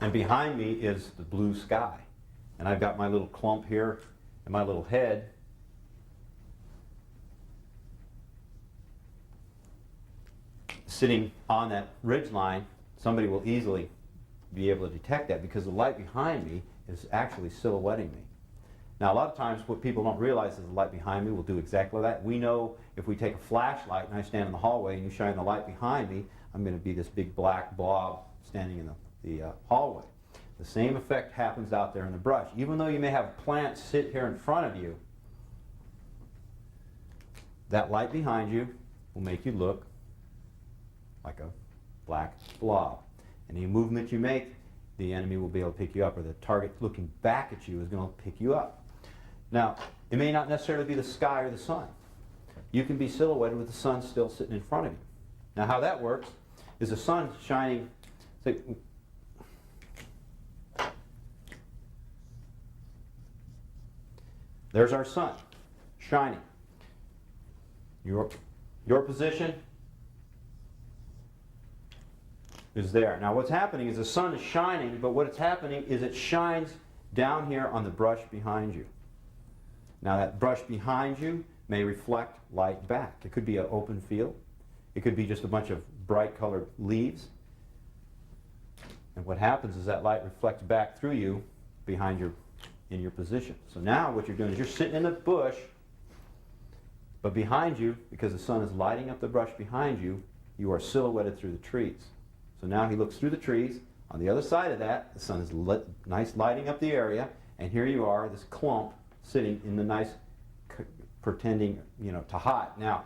and behind me is the blue sky, and I've got my little clump here and my little head, sitting on that ridge line, somebody will easily be able to detect that because the light behind me is actually silhouetting me. Now, a lot of times what people don't realize is the light behind me will do exactly that. We know if we take a flashlight and I stand in the hallway and you shine the light behind me, I'm going to be this big black blob standing in the hallway. The same effect happens out there in the brush. Even though you may have a plant sit here in front of you, that light behind you will make you look like a black blob. Any movement you make, the enemy will be able to pick you up, or the target looking back at you is going to pick you up. Now, it may not necessarily be the sky or the sun. You can be silhouetted with the sun still sitting in front of you. Now, how that works is the sun shining, say, there's our sun shining. Your position is there. Now what's happening is the sun is shining, but what's happening is it shines down here on the brush behind you. Now that brush behind you may reflect light back. It could be an open field. It could be just a bunch of bright colored leaves. And what happens is that light reflects back through you in your position. So now what you're doing is you're sitting in the bush, but behind you, because the sun is lighting up the brush behind you, you are silhouetted through the trees. So now he looks through the trees. On the other side of that, the sun is nice lighting up the area, and here you are, this clump, sitting in the nice, pretending, to hide. Now,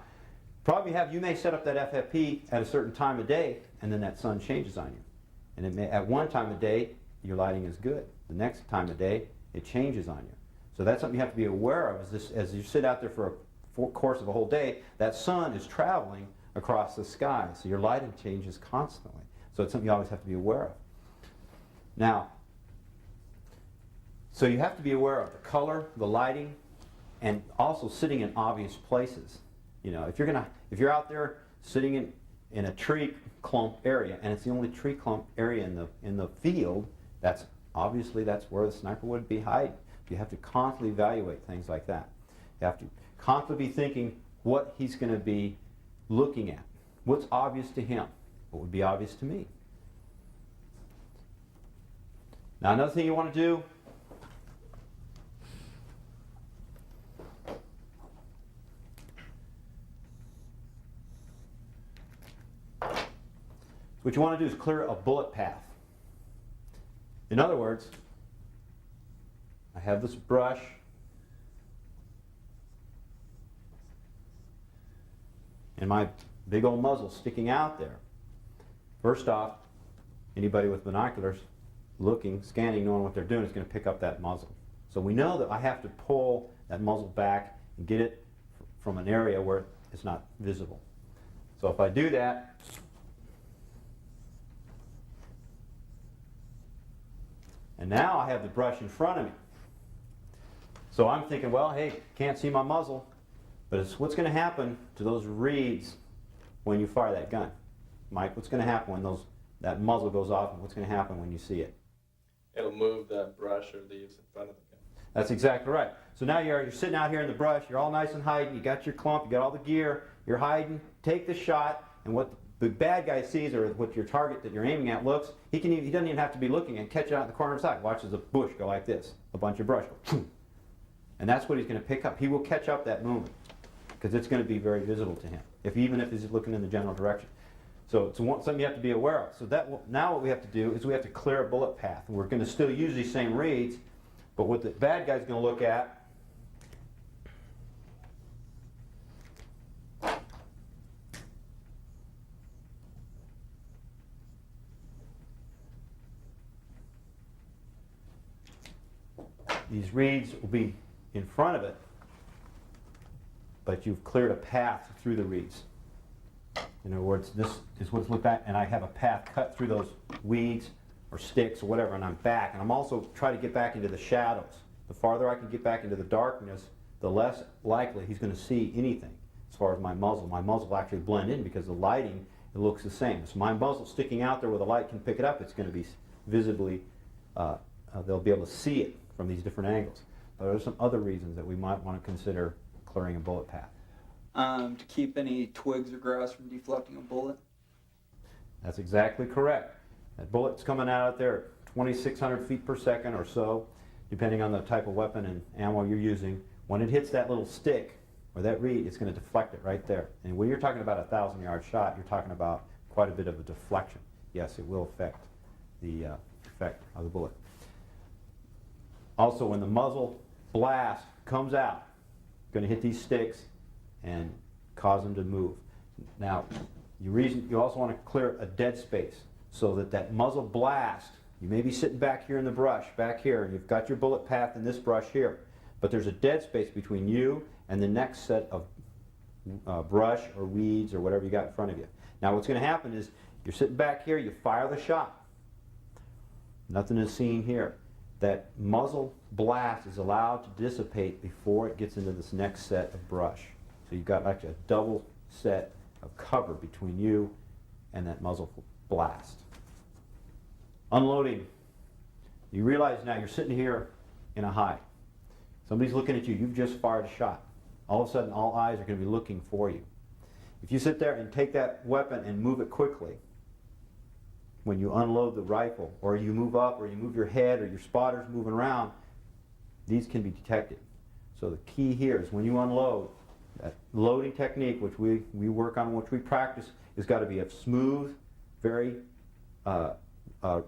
problem you may set up that FFP at a certain time of day, and then that sun changes on you. And it may, at one time of day, your lighting is good. The next time of day, it changes on you. So that's something you have to be aware of. As you sit out there for a course of a whole day, that sun is traveling across the sky, so your lighting changes constantly. So it's something you always have to be aware of. Now, so you have to be aware of the color, the lighting, and also sitting in obvious places. If you're out there sitting in a tree clump area, and it's the only tree clump area in the field, that's where the sniper would be hiding. You have to constantly evaluate things like that. You have to constantly be thinking what he's going to be looking at. What's obvious to him? What would be obvious to me? Now another thing you want to do, what you want to do is clear a bullet path. In other words, I have this brush, and my big old muzzle sticking out there. First off, anybody with binoculars looking, scanning, knowing what they're doing is going to pick up that muzzle. So we know that I have to pull that muzzle back and get it from an area where it's not visible. So if I do that, and now I have the brush in front of me. So I'm thinking, well, hey, can't see my muzzle, but it's what's going to happen to those reeds when you fire that gun. Mike, what's going to happen when that muzzle goes off, and what's going to happen when you see it? It'll move the brush or leaves in front of the gun. That's exactly right. So now you're sitting out here in the brush, you're all nice and hiding, you got your clump, you got all the gear, you're hiding, take the shot, and what the bad guy sees, or what your target that you're aiming at looks, he doesn't even have to be looking, and catch it out in the corner of his eye. Watches the bush go like this, a bunch of brush go, and that's what he's going to pick up. He will catch up that movement, because it's going to be very visible to him, even if he's looking in the general direction. So it's something you have to be aware of. So now what we have to do is we have to clear a bullet path. And we're going to still use these same reeds, but what the bad guy's going to look at these reeds will be in front of it, but you've cleared a path through the reeds. In other words, this is what's looked at, and I have a path cut through those weeds or sticks or whatever, and I'm back. And I'm also trying to get back into the shadows. The farther I can get back into the darkness, the less likely he's going to see anything as far as my muzzle. My muzzle will actually blend in because the lighting, it looks the same. So my muzzle sticking out there where the light can pick it up, it's going to be visibly, they'll be able to see it from these different angles. But there are some other reasons that we might want to consider clearing a bullet path. To keep any twigs or grass from deflecting a bullet. That's exactly correct. That bullet's coming out there at 2,600 feet per second or so, depending on the type of weapon and ammo you're using. When it hits that little stick or that reed, it's going to deflect it right there. And when you're talking about a 1,000-yard shot, you're talking about quite a bit of a deflection. Yes, it will affect the effect of the bullet. Also, when the muzzle blast comes out, it's going to hit these sticks and cause them to move. Now, you also want to clear a dead space so that that muzzle blast, you may be sitting back here in the brush, back here, and you've got your bullet path in this brush here, but there's a dead space between you and the next set of brush or weeds or whatever you got in front of you. Now, what's going to happen is you're sitting back here, you fire the shot. Nothing is seen here. That muzzle blast is allowed to dissipate before it gets into this next set of brush. So you've got actually a double set of cover between you and that muzzle blast. Unloading. You realize now you're sitting here in a high. Somebody's looking at you. You've just fired a shot. All of a sudden, all eyes are going to be looking for you. If you sit there and take that weapon and move it quickly, when you unload the rifle, or you move up, or you move your head, or your spotter's moving around, these can be detected. So the key here is when you unload, that loading technique, which we work on, which we practice, has got to be a smooth, very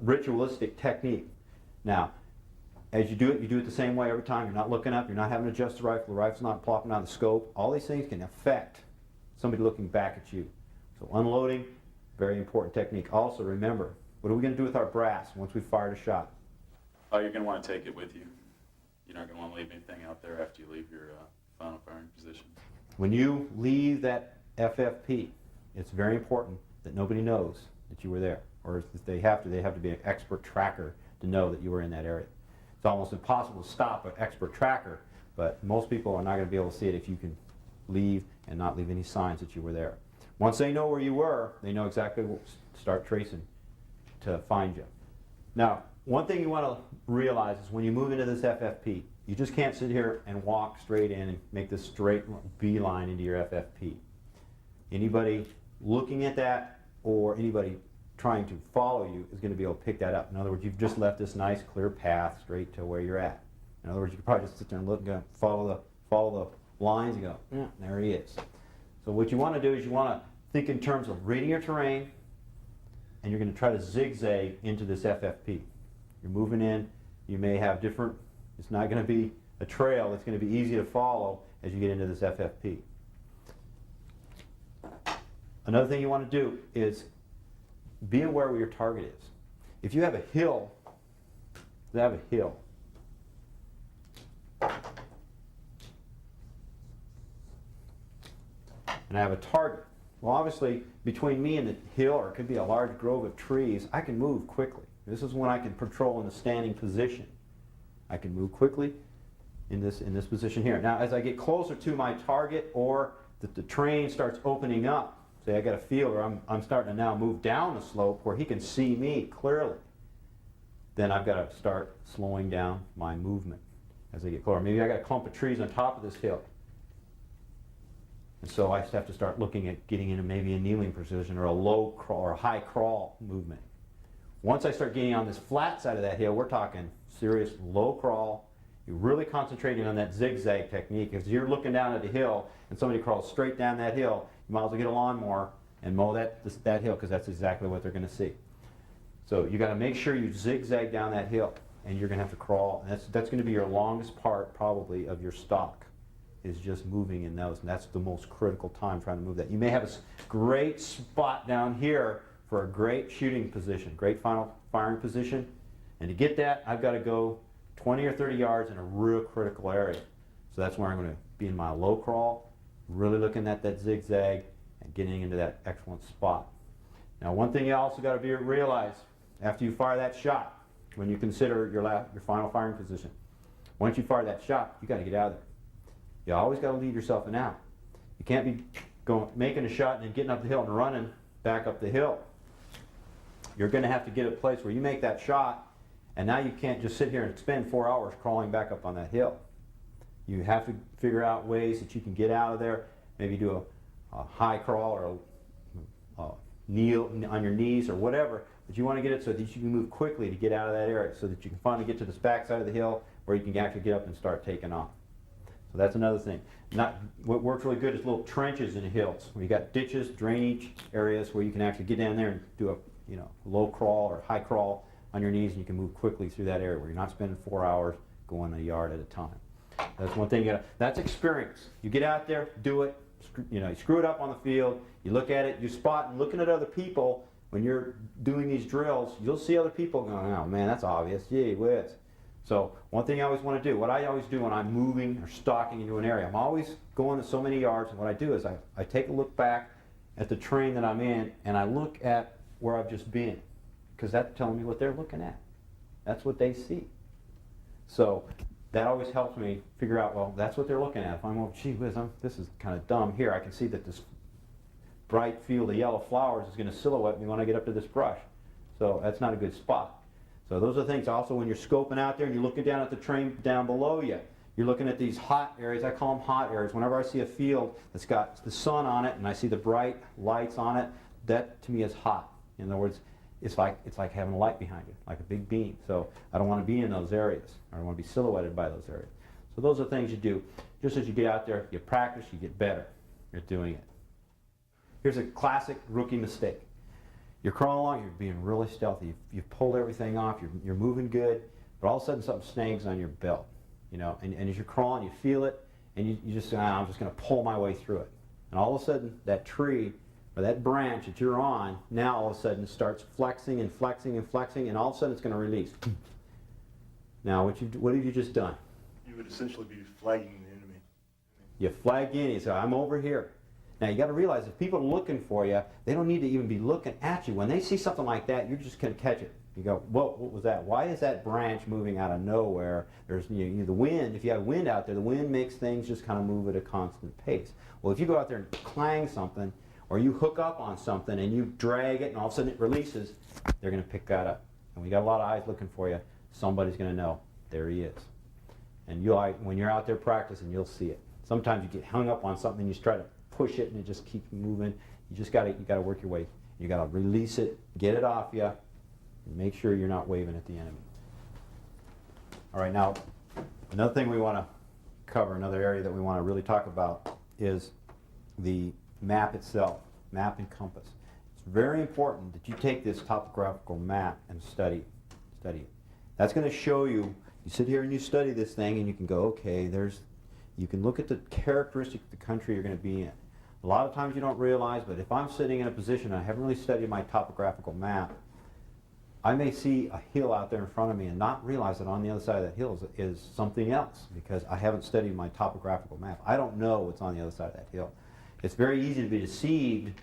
ritualistic technique. Now, as you do it the same way every time. You're not looking up, you're not having to adjust the rifle's not plopping out of the scope. All these things can affect somebody looking back at you. So unloading, very important technique. Also, remember, what are we going to do with our brass once we've fired a shot? Oh, you're going to want to take it with you. You're not going to want to leave anything out there after you leave your final firing position. When you leave that FFP, it's very important that nobody knows that you were there. Or if they have to be an expert tracker to know that you were in that area. It's almost impossible to stop an expert tracker, but most people are not going to be able to see it if you can leave and not leave any signs that you were there. Once they know where you were, they know exactly what to start tracing to find you. Now, one thing you want to realize is when you move into this FFP, you just can't sit here and walk straight in and make this straight beeline into your FFP. Anybody looking at that or anybody trying to follow you is going to be able to pick that up. In other words, you've just left this nice clear path straight to where you're at. In other words, you could probably just sit there and look and follow the lines and go, yeah, there he is. So what you want to do is you want to think in terms of reading your terrain, and you're going to try to zigzag into this FFP. You're moving in, you may have different, it's not going to be a trail, it's going to be easy to follow as you get into this FFP. Another thing you want to do is be aware where your target is. If you have a hill, and I have a target. Well, obviously, between me and the hill, or it could be a large grove of trees, I can move quickly. This is when I can patrol in a standing position. I can move quickly in this position here. Now, as I get closer to my target, or that the terrain starts opening up, say I got a field where I'm starting to now move down the slope where he can see me clearly, then I've got to start slowing down my movement as I get closer. Maybe I got a clump of trees on top of this hill. And so I just have to start looking at getting into maybe a kneeling position or a low crawl or a high crawl movement. Once I start getting on this flat side of that hill, we're talking serious low crawl. You're really concentrating on that zigzag technique. If you're looking down at a hill and somebody crawls straight down that hill, you might as well get a lawnmower and mow that hill, because that's exactly what they're going to see. So you got to make sure you zigzag down that hill, and you're going to have to crawl. And that's going to be your longest part probably of your stalk, is just moving in those, and that's the most critical time trying to move that. You may have a great spot down here for a great shooting position, great final firing position, and to get that, I've got to go 20 or 30 yards in a real critical area. So that's where I'm going to be in my low crawl, really looking at that zigzag and getting into that excellent spot. Now, one thing you also got to realize after you fire that shot, when you consider your final firing position, once you fire that shot, you got to get out of there. You always got to leave yourself an out. You can't be making a shot and then getting up the hill and running back up the hill. You're going to have to get a place where you make that shot, and now you can't just sit here and spend 4 hours crawling back up on that hill. You have to figure out ways that you can get out of there. Maybe do a high crawl or a kneel on your knees or whatever. But you want to get it so that you can move quickly to get out of that area, so that you can finally get to this back side of the hill where you can actually get up and start taking off. So that's another thing. What works really good is little trenches in the hills, where you got ditches, drainage areas where you can actually get down there and do a low crawl or high crawl on your knees, and you can move quickly through that area where you're not spending 4 hours going a yard at a time. That's one thing. That's experience. You get out there, do it. You screw it up on the field. You look at it. You spot and looking at other people. When you're doing these drills, you'll see other people going, "Oh man, that's obvious. Gee whiz." So one thing I always want to do, what I always do when I'm moving or stalking into an area, I'm always going to so many yards, and what I do is I take a look back at the terrain that I'm in, and I look at where I've just been, because that's telling me what they're looking at. That's what they see. So that always helps me figure out, well, that's what they're looking at. If I'm, oh, gee whiz, this is kind of dumb here. I can see that this bright field of yellow flowers is going to silhouette me when I get up to this brush. So that's not a good spot. So those are things also when you're scoping out there and you're looking down at the terrain down below you. You're looking at these hot areas. I call them hot areas. Whenever I see a field that's got the sun on it and I see the bright lights on it, that to me is hot. In other words, it's like having a light behind you, like a big beam. So I don't want to be in those areas. I don't want to be silhouetted by those areas. So those are things you do. Just as you get out there, you practice, you get better at doing it. Here's a classic rookie mistake. You're crawling along, you're being really stealthy. You've pulled everything off, you're moving good, but all of a sudden something snags on your belt. And as you're crawling, you feel it, and you just say, I'm just going to pull my way through it. And all of a sudden, that tree or that branch that you're on, now all of a sudden starts flexing and flexing and flexing, and all of a sudden it's going to release. Now, what have you just done? You would essentially be flagging the enemy. You flag in, you say, I'm over here. Now you got to realize if people are looking for you, they don't need to even be looking at you. When they see something like that, you're just going to catch it. You go, whoa, what was that? Why is that branch moving out of nowhere? There's the wind. If you have wind out there, the wind makes things just kind of move at a constant pace. Well, if you go out there and clang something, or you hook up on something and you drag it and all of a sudden it releases, they're going to pick that up. And we got a lot of eyes looking for you. Somebody's going to know, there he is. And when you're out there practicing, you'll see it. Sometimes you get hung up on something and you try to push it and it just keeps moving. You just got to work your way. You got to release it, get it off you, and make sure you're not waving at the enemy. All right, now another thing we want to cover, another area that we want to really talk about is the map itself, map and compass. It's very important that you take this topographical map and study it. That's going to show you. You sit here and you study this thing, and you can go, okay, you can look at the characteristics of the country you're going to be in. A lot of times you don't realize, but if I'm sitting in a position and I haven't really studied my topographical map, I may see a hill out there in front of me and not realize that on the other side of that hill is something else, because I haven't studied my topographical map. I don't know what's on the other side of that hill. It's very easy to be deceived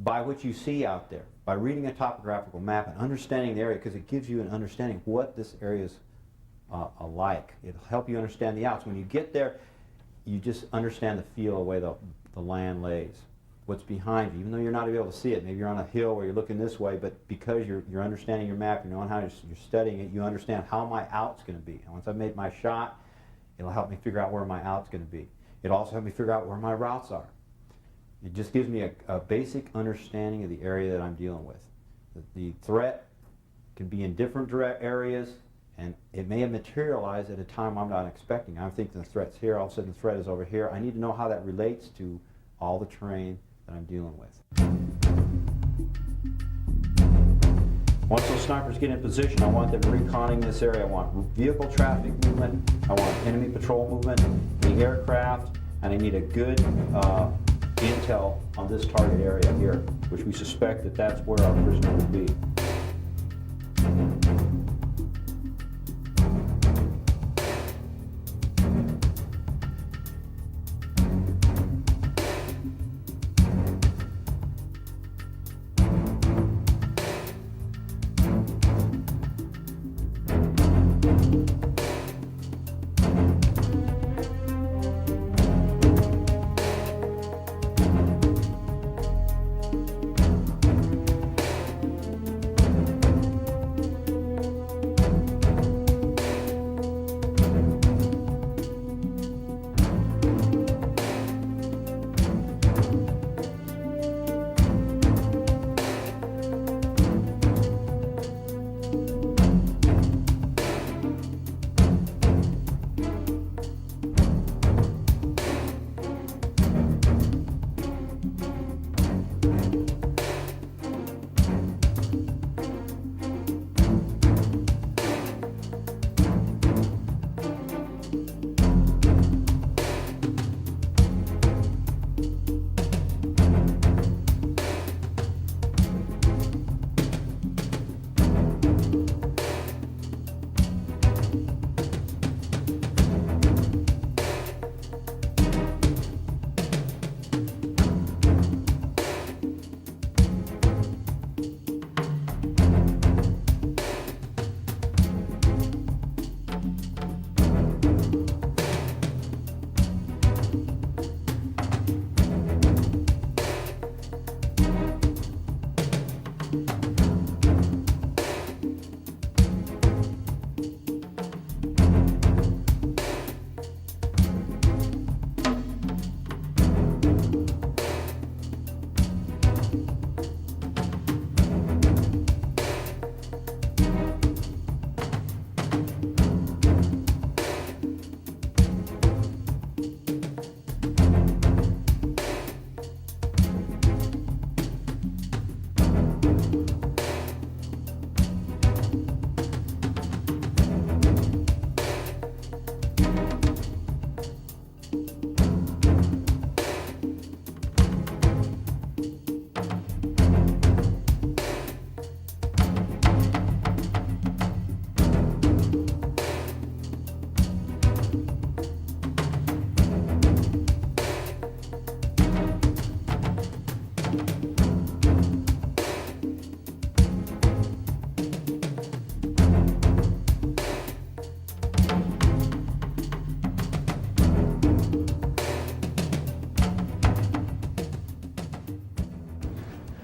by what you see out there, by reading a topographical map and understanding the area, because it gives you an understanding of what this area is alike. It'll help you understand the outs. When you get there, you just understand the feel of the way the land lays, what's behind you, even though you're not able to see it. Maybe you're on a hill where you're looking this way, but because you're understanding your map, you know how you're studying it, you understand how my out's going to be. And once I've made my shot, it'll help me figure out where my out's going to be. It'll also help me figure out where my routes are. It just gives me a basic understanding of the area that I'm dealing with. The threat can be in different areas, and it may have materialized at a time I'm not expecting. I'm thinking the threat's here, all of a sudden the threat is over here. I need to know how that relates to all the terrain that I'm dealing with. Once those snipers get in position, I want them reconning this area. I want vehicle traffic movement, I want enemy patrol movement, the aircraft, and I need a good intel on this target area here, which we suspect that that's where our prisoner will be.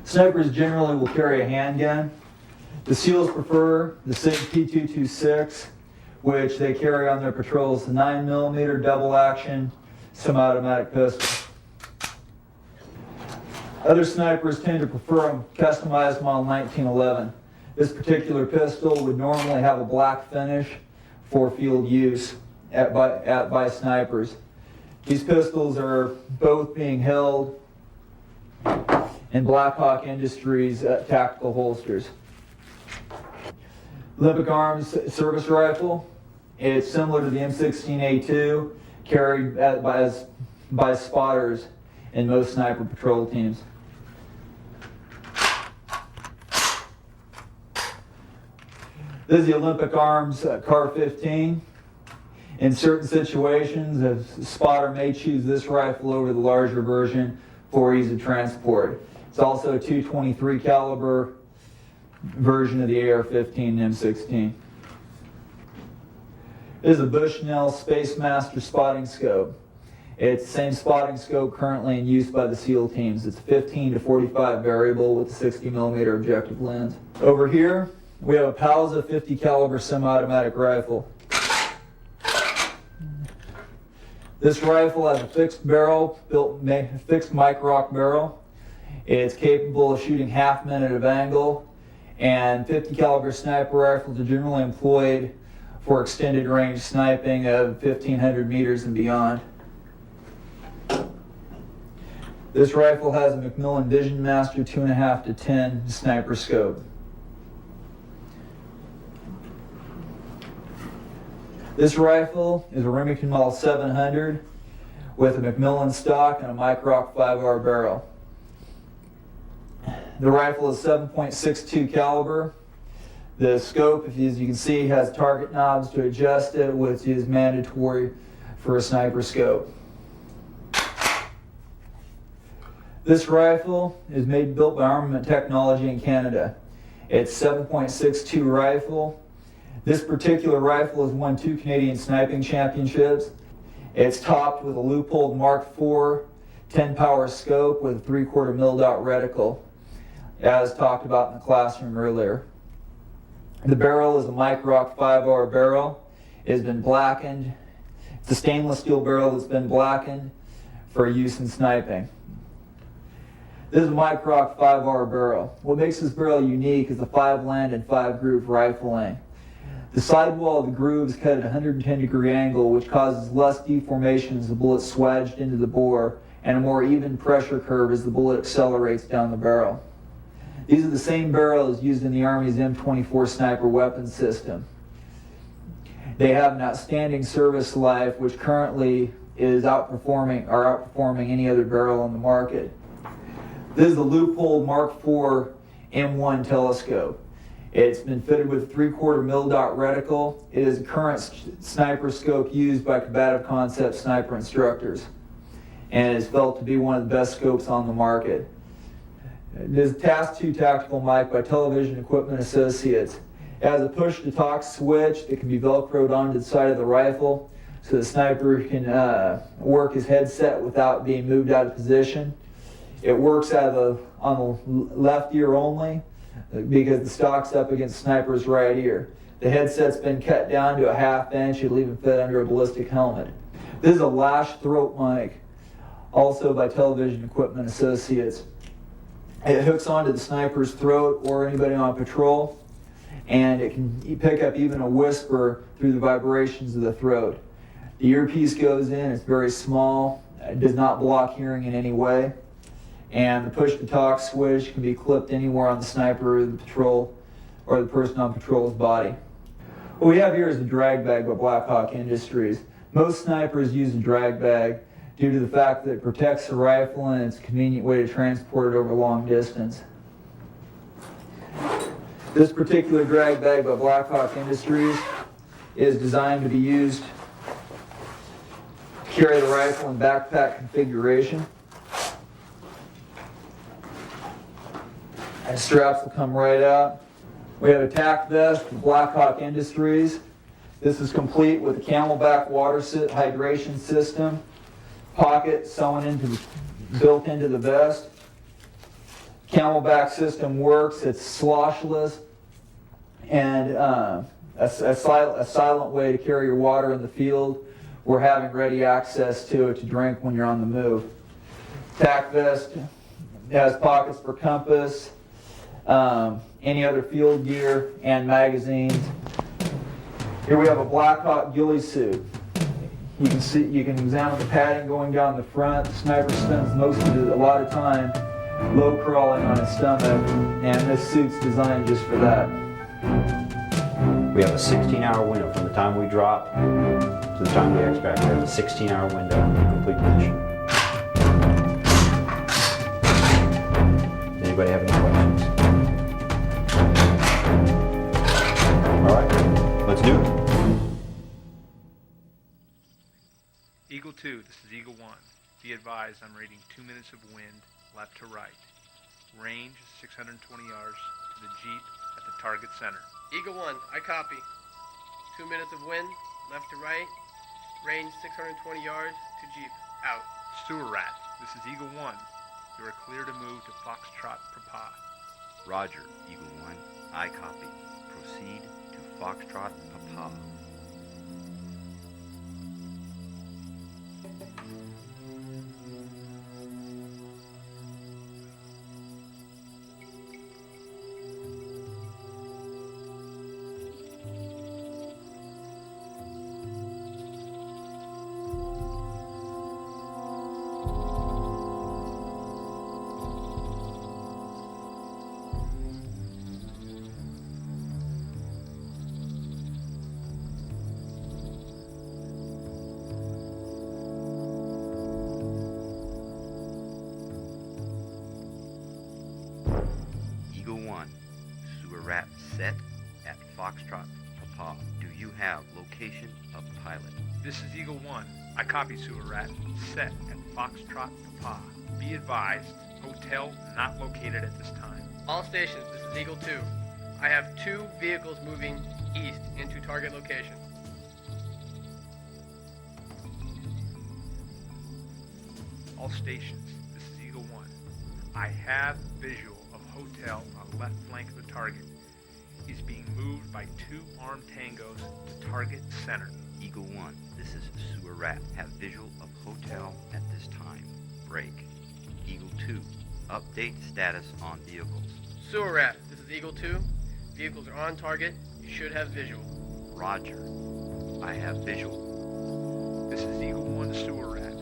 Snipers generally will carry a handgun. The SEALs prefer the SIG P226, which they carry on their patrols, the 9mm double action semi-automatic pistol. Other snipers tend to prefer a customized model 1911. This particular pistol would normally have a black finish for field use by snipers. These pistols are both being held in Blackhawk Industries tactical holsters. Olympic Arms service rifle. It's similar to the M16A2, carried by spotters in most sniper patrol teams. This is the Olympic Arms CAR-15. In certain situations, a spotter may choose this rifle over the larger version for ease of transport. It's also a .223 caliber version of the AR-15 and M16. This is a Bushnell Space Master spotting scope. It's the same spotting scope currently in use by the SEAL teams. It's 15 to 45 variable with a 60mm objective lens. Over here, we have a Pausa 50 caliber semi-automatic rifle. This rifle has a fixed barrel, fixed Microc barrel. It's capable of shooting half minute of angle, and 50 caliber sniper rifles are generally employed for extended range sniping of 1,500 meters and beyond. This rifle has a Macmillan Vision Master 2.5 to 10 sniper scope. This rifle is a Remington Model 700 with a Macmillan stock and a Microc 5R barrel. The rifle is 7.62 caliber. The scope, as you can see, has target knobs to adjust it, which is mandatory for a sniper scope. This rifle is built by Armament Technology in Canada. It's 7.62 rifle. This particular rifle has won 2 Canadian sniping championships. It's topped with a Leupold Mark IV 10 power scope with a 3/4 mil dot reticle, as talked about in the classroom earlier. The barrel is a Microc 5R barrel. It has been blackened. It's a stainless steel barrel that's been blackened for use in sniping. This is a Microc 5R barrel. What makes this barrel unique is the 5-land and 5-groove rifling. The sidewall of the groove is cut at a 110-degree angle, which causes less deformation as the bullet swaged into the bore, and a more even pressure curve as the bullet accelerates down the barrel. These are the same barrels used in the Army's M24 sniper weapon system. They have an outstanding service life, which currently is outperforming any other barrel on the market. This is the Leupold Mark IV M1 telescope. It's been fitted with a 3/4 mil dot reticle. It is a current sniper scope used by combative concept sniper instructors, and is felt to be one of the best scopes on the market. This is a TAS-2 tactical mic by Television Equipment Associates. It has a push-to-talk switch that can be velcroed onto the side of the rifle, so the sniper can work his headset without being moved out of position. It works on the left ear only, because the stock's up against the sniper's right ear. The headset's been cut down to a 1/2 inch. It'll even fit under a ballistic helmet. This is a Lash throat mic, also by Television Equipment Associates. It hooks onto the sniper's throat or anybody on patrol, and it can pick up even a whisper through the vibrations of the throat. The earpiece goes in, it's very small, it does not block hearing in any way. And the push-to-talk switch can be clipped anywhere on the sniper or the patrol or the person on patrol's body. What we have here is a drag bag by Blackhawk Industries. Most snipers use a drag bag due to the fact that it protects the rifle and it's a convenient way to transport it over long distance. This particular drag bag by Blackhawk Industries is designed to be used to carry the rifle in backpack configuration. And straps will come right out. We have a tack vest from Blackhawk Industries. This is complete with a Camelback water hydration system, pocket built into the vest. Camelback system works. It's sloshless and a silent way to carry your water in the field. We're having ready access to it to drink when you're on the move. Tack vest has pockets for compass, any other field gear, and magazines. Here we have a Blackhawk ghillie suit. You can examine the padding going down the front. The sniper spends a lot of time low crawling on his stomach, and this suit's designed just for that. We have a 16-hour window from the time we drop to the time we extract. We have a 16-hour window to complete the mission. Anybody have any questions? All right, let's do it. Eagle 2, this is Eagle 1. Be advised I'm reading 2 minutes of wind, left to right. Range 620 yards to the Jeep at the target center. Eagle 1, I copy. 2 minutes of wind, left to right. Range 620 yards to Jeep. Out. Sewer Rat, this is Eagle 1. You are clear to move to Foxtrot Papa. Roger, Eagle 1. I copy. Proceed to Foxtrot Papa. Eagle 1, sewer rat set at Foxtrot Papa. Do you have location of pilot? This is Eagle 1. I copy sewer rat. Set at Foxtrot Papa. Be advised, hotel not located at this time. All stations, this is Eagle 2. I have 2 vehicles moving east into target location. All stations, this is Eagle 1. I have visual of hotel on left flank of the target. He's being moved by 2 armed tangos to target center. Eagle 1, this is sewer rat. Have visual of hotel at this time. Break. Eagle 2, update status on vehicles. Sewer rat, this is Eagle 2. Vehicles are on target. You should have visual. Roger. I have visual. This is Eagle 1 sewer rat.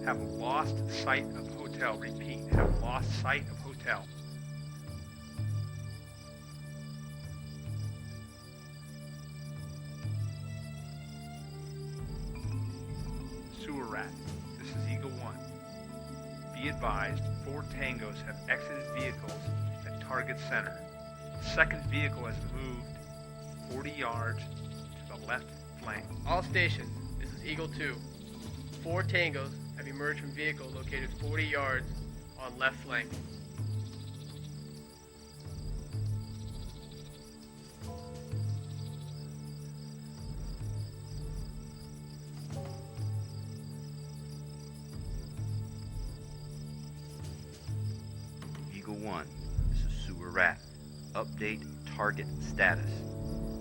Have lost sight of hotel. Repeat, have lost sight of hotel. Sewer rat, this is Eagle 1. Be advised, 4 tangos have exited vehicles at target center. The second vehicle has moved 40 yards to the left flank. All stations, this is Eagle 2. 4 tangos have emerged from vehicle located 40 yards on left flank. Eagle 1, this is sewer rat. Update target status.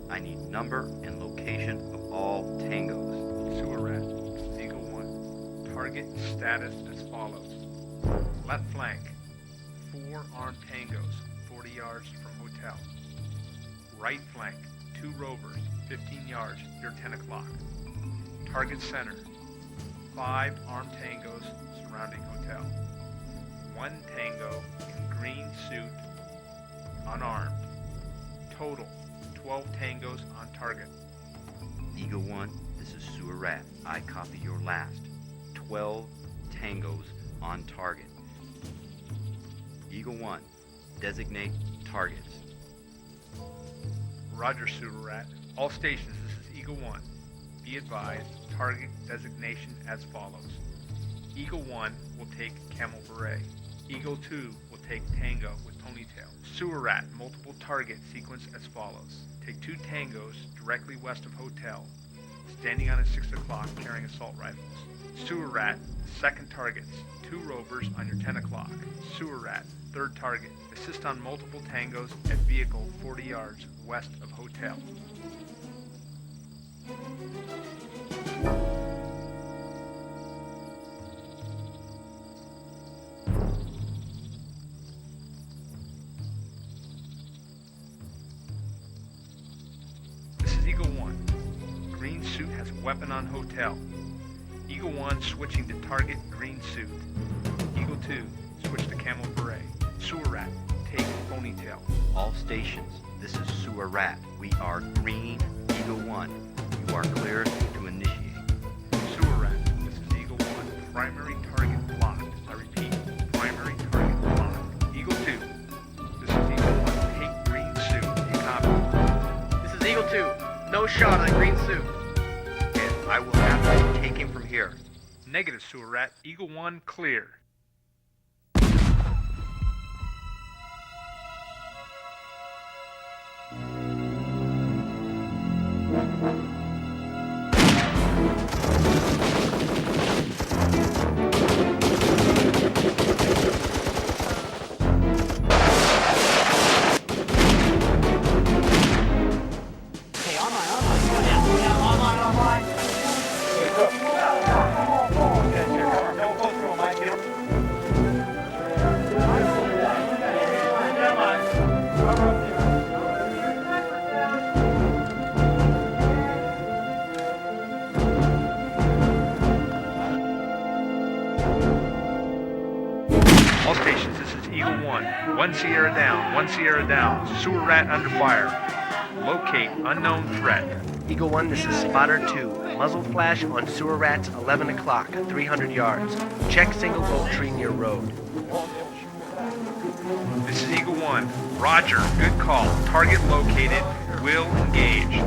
I need number and location of all tangos. Sewer rat, this is Eagle 1. Target status as follows. Left flank, 4 armed tangos, 40 yards from hotel. Right flank, 2 rovers, 15 yards, near 10 o'clock. Target center, 5 armed tangos surrounding hotel. 1 tango in green suit, unarmed. Total, 12 tangos on target. Eagle 1, this is sewer rat. I copy your last. 12 tangos on target. Eagle 1, designate targets. Roger, sewer rat. All stations, this is Eagle 1. Be advised, target designation as follows. Eagle 1 will take Camel Beret. Eagle 2 will take Tango with Ponytail. Sewer rat, multiple target sequence as follows. Take 2 tangos directly west of hotel, standing on at 6 o'clock carrying assault rifles. Sewer rat, second targets, 2 rovers on your 10 o'clock. Sewer rat, third target. Assist on multiple tangos at vehicle 40 yards west of hotel. This is Eagle 1. Green suit has weapon on hotel. Eagle 1 switching to target green suit. Eagle 2 switch to Camel Beret. Sewer rat, take Ponytail. All stations, this is sewer rat. We are green. Eagle 1, you are clear to initiate. Sewer rat, this is Eagle 1. Primary target blocked. I repeat, primary target blocked. Eagle 2, this is Eagle 1. Take green suit. You copy. This is Eagle 2. No shot on green suit. And I will have to take him from here. Negative, sewer rat. Eagle 1 clear. All stations, this is Eagle 1. 1 Sierra down, 1 Sierra down. Sewer rat under fire. Locate unknown threat. Eagle 1, this is Spotter 2. Muzzle flash on sewer rats, 11 o'clock, 300 yards. Check single oak tree near road. This is Eagle 1. Roger. Good call. Target located. Will engage.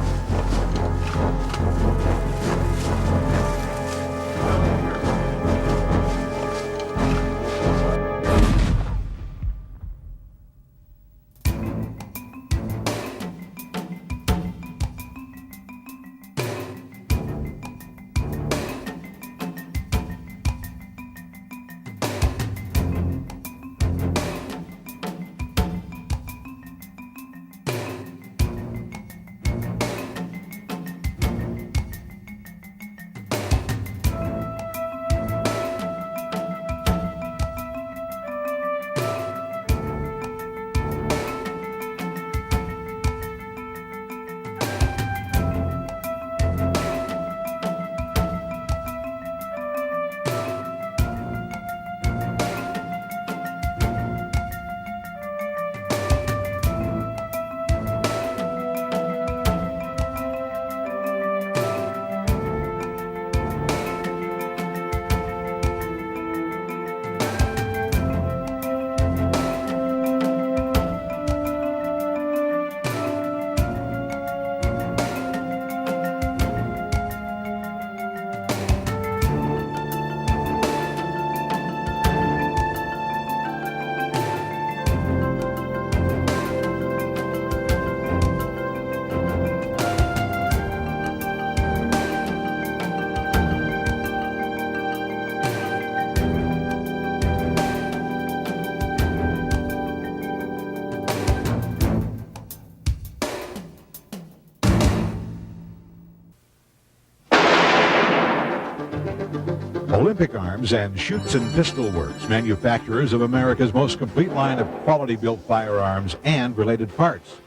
Olympic Arms and Shoots and Pistol Works, manufacturers of America's most complete line of quality-built firearms and related parts.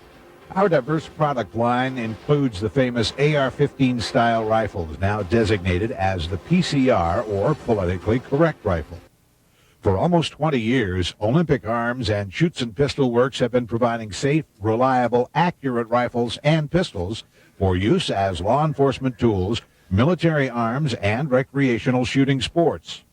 Our diverse product line includes the famous AR-15 style rifles, now designated as the PCR, or politically correct rifle. For almost 20 years, Olympic Arms and Shoots and Pistol Works have been providing safe, reliable, accurate rifles and pistols for use as law enforcement tools, military arms, and recreational shooting sports.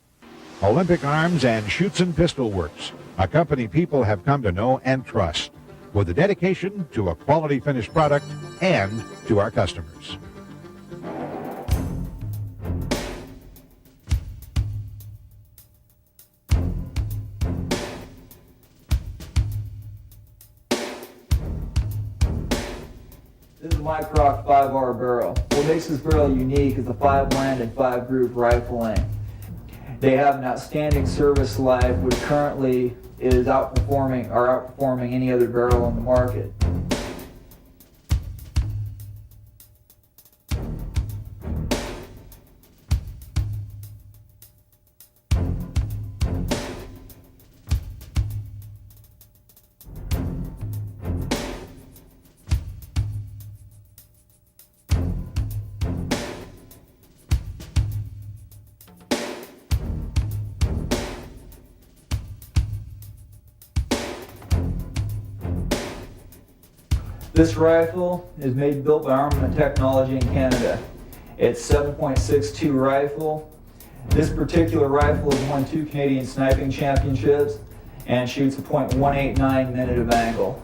Olympic Arms and Shoots and Pistol Works, a company people have come to know and trust, with a dedication to a quality finished product and to our customers. This is my Croc 5R barrel. What makes this barrel unique is the 5-land and 5-group rifling. They have an outstanding service life, which currently is outperforming any other barrel on the market. This rifle is built by Armament Technology in Canada. It's 7.62 rifle. This particular rifle has won 2 Canadian sniping championships and shoots a .189 minute of angle.